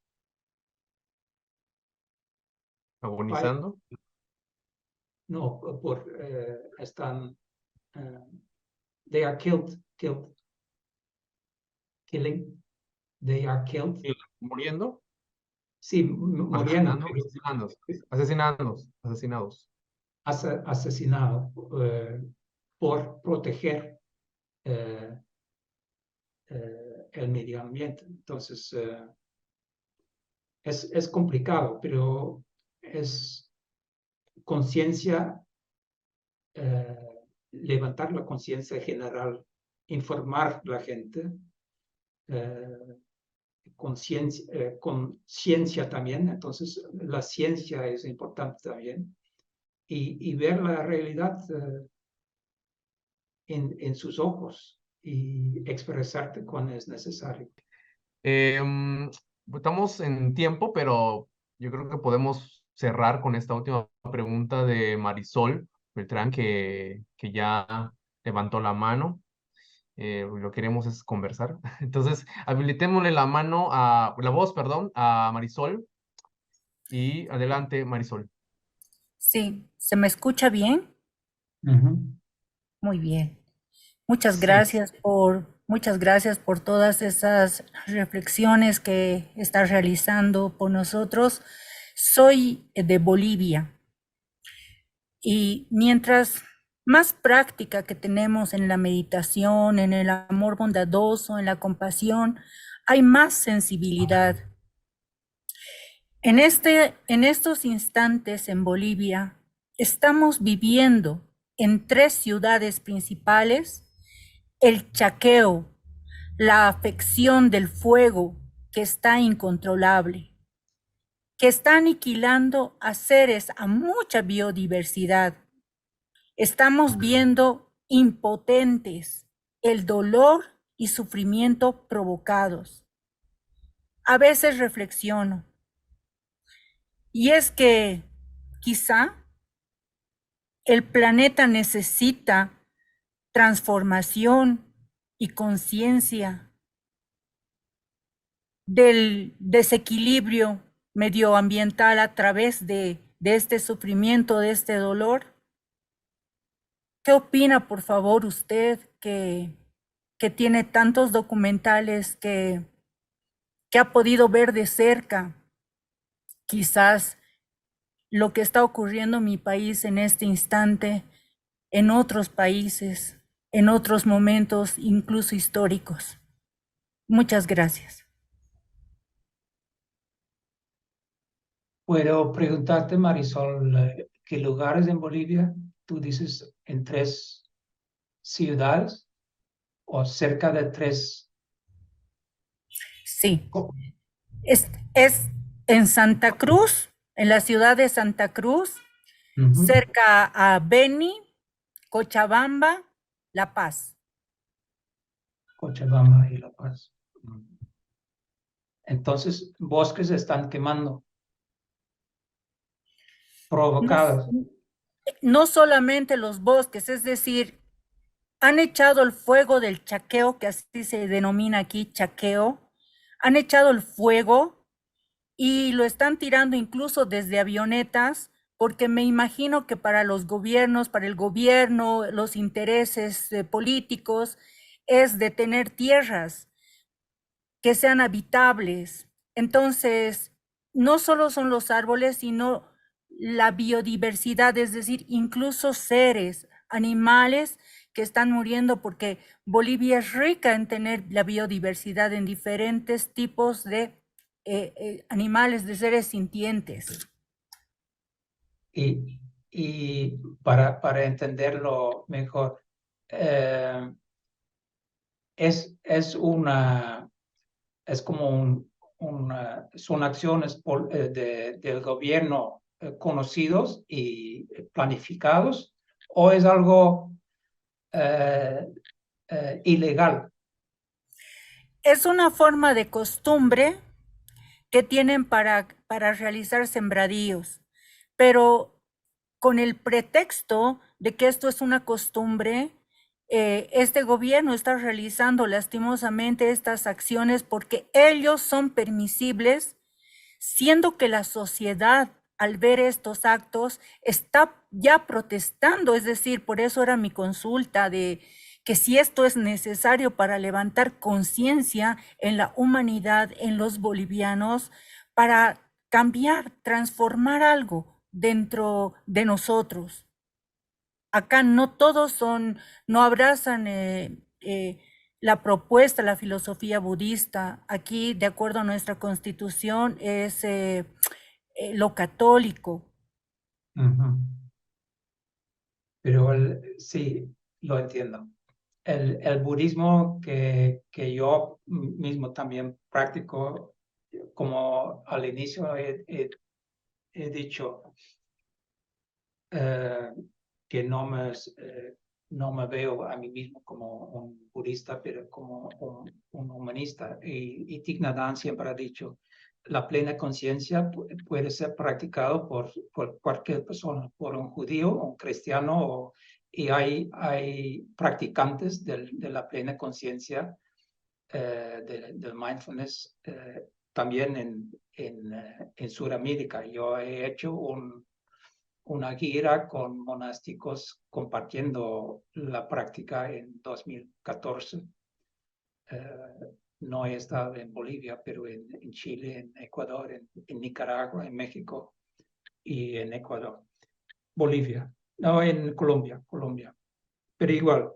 Agonizando. No, están, they are killing, they are killed. Sí, muriendo. Sí, muriendo, Asesinados. asesinados por proteger el medio ambiente. Entonces, es complicado, pero es conciencia, levantar la conciencia general, informar a la gente, conciencia también. Entonces, la ciencia es importante también, y ver la realidad en sus ojos y expresarte cuando es necesario. Estamos en tiempo, pero yo creo que podemos cerrar con esta última pregunta de Marisol Beltrán, que ya levantó la mano. Lo que queremos es conversar. Entonces, habilitémosle la voz, perdón, a Marisol. Y adelante, Marisol. Sí, ¿se me escucha bien? Muy bien. Muchas Sí. muchas gracias por todas esas reflexiones que estás realizando por nosotros. Soy de Bolivia y mientras más práctica que tenemos en la meditación, en el amor bondadoso, en la compasión, hay más sensibilidad. En estos instantes en Bolivia, estamos viviendo en 3 ciudades principales el chaqueo, la afección del fuego que está incontrolable, que está aniquilando a seres, a mucha biodiversidad. Estamos viendo impotentes el dolor y sufrimiento provocados. A veces reflexiono, y es que quizá el planeta necesita transformación y conciencia del desequilibrio medioambiental a través de de este sufrimiento, de este dolor. ¿Qué opina, por favor, usted que tiene tantos documentales que ha podido ver de cerca quizás lo que está ocurriendo en mi país en este instante, en otros países, en otros momentos, incluso históricos? Muchas gracias. Puedo preguntarte, Marisol, ¿qué lugares en Bolivia? Tú dices en 3 ciudades o cerca de 3. Sí, es en Santa Cruz, en la ciudad de Santa Cruz, cerca a Beni, Cochabamba, La Paz. Cochabamba y La Paz. Entonces, bosques están quemando, provocados. No solamente los bosques, es decir, han echado el fuego del chaqueo, que así se denomina aquí, chaqueo, han echado el fuego y lo están tirando incluso desde avionetas, porque me imagino que para los gobiernos, para el gobierno, los intereses políticos, es de tener tierras que sean habitables. Entonces, no solo son los árboles, sino la biodiversidad, es decir, incluso seres, animales que están muriendo, porque Bolivia es rica en tener la biodiversidad en diferentes tipos de animales, de seres sintientes. Y para entenderlo mejor, es como son acciones del gobierno conocidos y planificados, o es algo ilegal. Es una forma de costumbre que tienen para realizar sembradíos, pero con el pretexto de que esto es una costumbre, este gobierno está realizando lastimosamente estas acciones porque ellos son permisibles, siendo que la sociedad, al ver estos actos, está ya protestando. Es decir, por eso era mi consulta de que si esto es necesario para levantar conciencia en la humanidad, en los bolivianos, para cambiar, transformar algo dentro de nosotros. Acá no todos no abrazan la propuesta, la filosofía budista. Aquí, de acuerdo a nuestra constitución, es lo católico. Pero sí, lo entiendo. El budismo que yo mismo también practico, como al inicio he dicho, que no me veo a mí mismo como un budista, pero como un humanista. Y Thich Nhat Hanh siempre ha dicho, la plena conciencia puede ser practicado por cualquier persona, por un judío, un cristiano, y hay practicantes de la plena conciencia, del mindfulness, también en Sudamérica. Yo he hecho una gira con monásticos compartiendo la práctica en 2014. No he estado en Bolivia, pero en Chile, en Ecuador, en Nicaragua, en México y en Ecuador. Bolivia, no, en Colombia. Pero igual.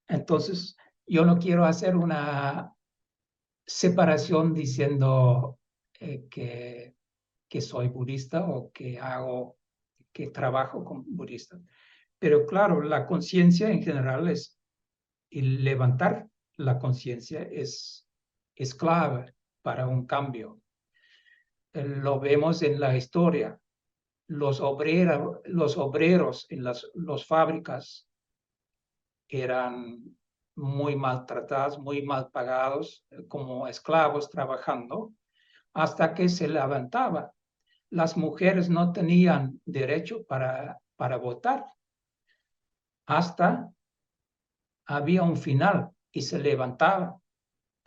Entonces, yo no quiero hacer una separación diciendo que soy budista o que trabajo con budistas. Pero claro, la conciencia en general y levantar la conciencia es clave para un cambio. Lo vemos en la historia. Los obreros en las fábricas eran muy maltratados, muy mal pagados, como esclavos trabajando, hasta que se levantaba. Las mujeres no tenían derecho para votar, hasta había un final y se levantaba.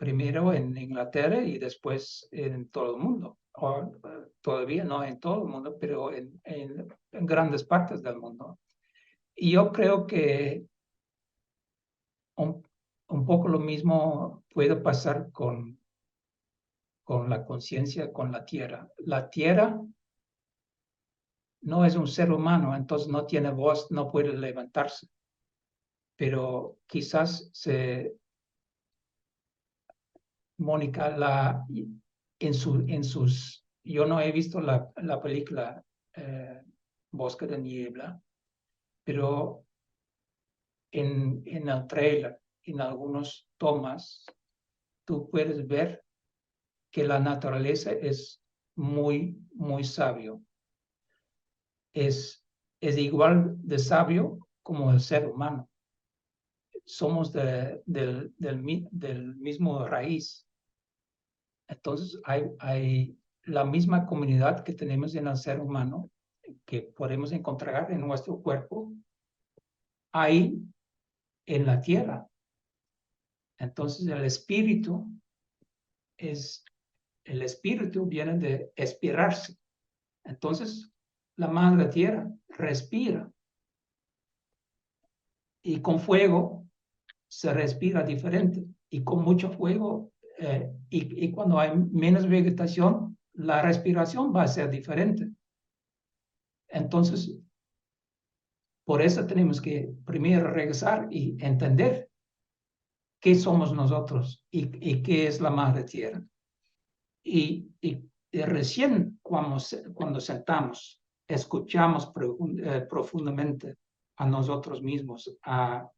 primero en Inglaterra y después en todo el mundo. O, todavía no en todo el mundo, pero en grandes partes del mundo. Y yo creo que un poco lo mismo puede pasar con la conciencia, con la tierra. La tierra no es un ser humano, entonces no tiene voz, no puede levantarse. Pero quizás Mónica, yo no he visto la película Bosque de Niebla, pero en el trailer, en algunos tomas, tú puedes ver que la naturaleza es muy, muy sabio. Es igual de sabio como el ser humano. Somos del mismo raíz. Entonces hay la misma comunidad que tenemos en el ser humano, que podemos encontrar en nuestro cuerpo, hay en la tierra. Entonces el espíritu viene de expirarse. Entonces la madre tierra respira. Y con fuego se respira diferente. Y con mucho fuego, y cuando hay menos vegetación, la respiración va a ser diferente. Entonces, por eso tenemos que primero regresar y entender qué somos nosotros y qué es la madre tierra. Y recién cuando sentamos, escuchamos profundamente a nosotros mismos, a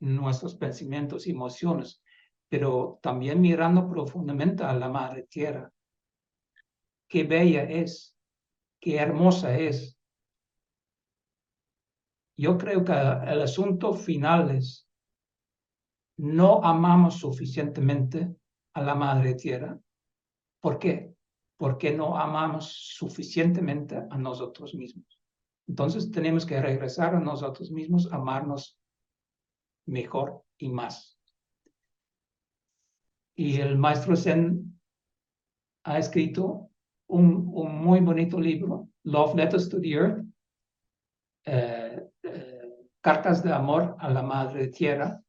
nuestros pensamientos y emociones, pero también mirando profundamente a la madre tierra. Qué bella es, qué hermosa es. Yo creo que el asunto final es: no amamos suficientemente a la madre tierra. ¿Por qué? Porque no amamos suficientemente a nosotros mismos. Entonces tenemos que regresar a nosotros mismos, amarnos mejor y más. Y el maestro Zen ha escrito un muy bonito libro, Love Letters to the Earth, cartas de amor a la madre tierra.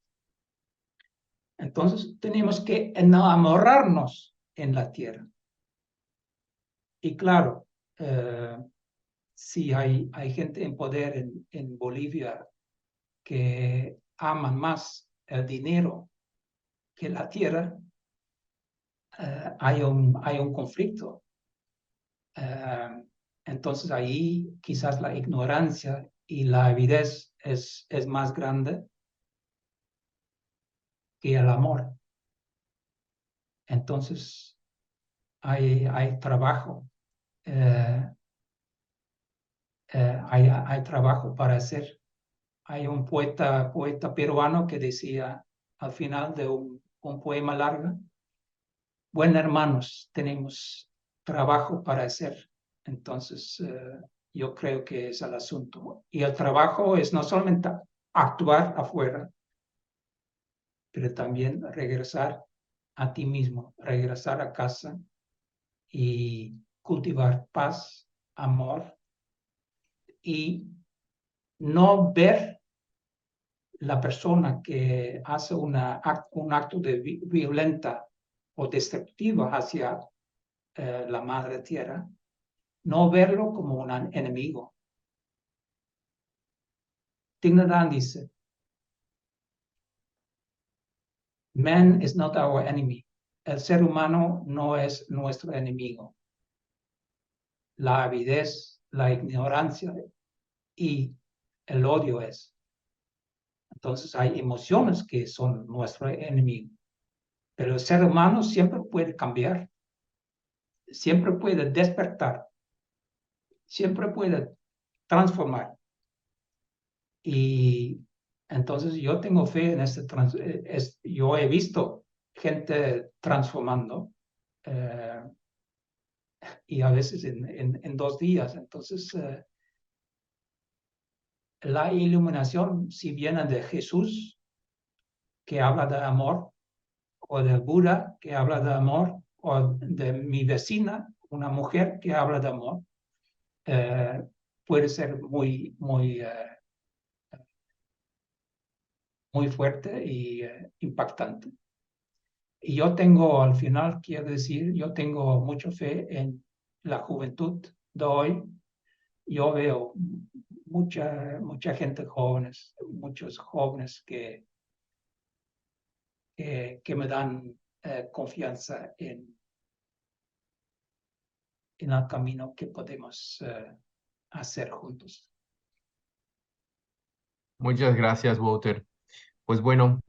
Entonces tenemos que enamorarnos en la tierra. Y claro, si hay gente en poder en Bolivia que aman más el dinero que la tierra, hay un conflicto. Entonces ahí quizás la ignorancia y la avidez es más grande que el amor. Entonces hay trabajo. Hay trabajo para hacer. Hay un poeta peruano que decía al final de un poema largo: bueno, hermanos, tenemos trabajo para hacer. Entonces, yo creo que es el asunto. Y el trabajo es no solamente actuar afuera, pero también regresar a ti mismo, regresar a casa y cultivar paz, amor, y no ver la persona que hace un acto violenta o destructivo hacia la madre tierra, no verlo como un enemigo. Thich Nhat Hanh dice: man is not our enemy. El ser humano no es nuestro enemigo. La avidez, la ignorancia y el odio es. Entonces hay emociones que son nuestro enemigo. Pero el ser humano siempre puede cambiar, siempre puede despertar, siempre puede transformar. Y entonces yo tengo fe en yo he visto gente transformando, y a veces en 2 días. Entonces, la iluminación, si viene de Jesús, que habla de amor, o del Buda que habla de amor, o de mi vecina, una mujer que habla de amor, puede ser muy, muy, muy fuerte y impactante. Y yo tengo, al final, quiero decir, yo tengo mucha fe en la juventud de hoy. Yo veo mucha gente jóvenes, muchos jóvenes que me dan confianza en el camino que podemos hacer juntos. Muchas gracias, Wouter. Pues bueno,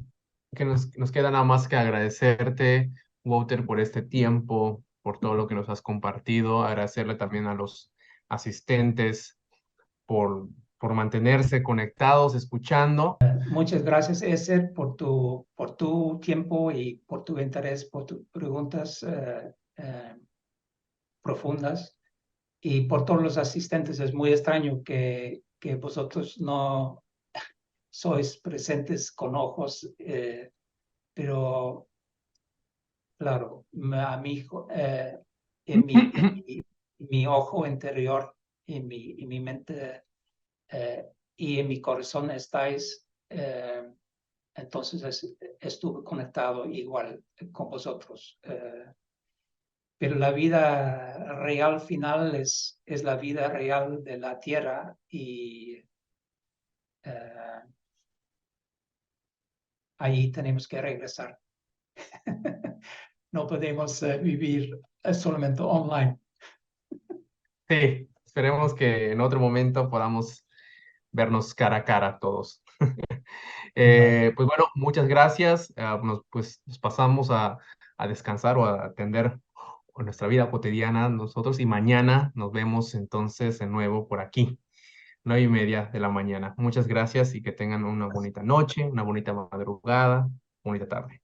que nos queda nada más que agradecerte, Wouter, por este tiempo, por todo lo que nos has compartido, agradecerle también a los asistentes por mantenerse conectados, escuchando. Muchas gracias, Ezer, por tu tiempo y por tu interés, por tus preguntas profundas, y por todos los asistentes. Es muy extraño que vosotros no sois presentes con ojos, pero claro, a mi, en mi ojo interior, en mi mente y en mi corazón estáis. Entonces estuve conectado igual con vosotros. Pero la vida real final es la vida real de la tierra, y ahí tenemos que regresar. No podemos vivir solamente online. Sí, esperemos que en otro momento podamos vernos cara a cara todos. Pues bueno, muchas gracias. Nos pasamos a descansar o a atender nuestra vida cotidiana nosotros, y mañana nos vemos entonces de nuevo por aquí, 9:30 de la mañana. Muchas gracias y que tengan una bonita noche, una bonita madrugada, bonita tarde.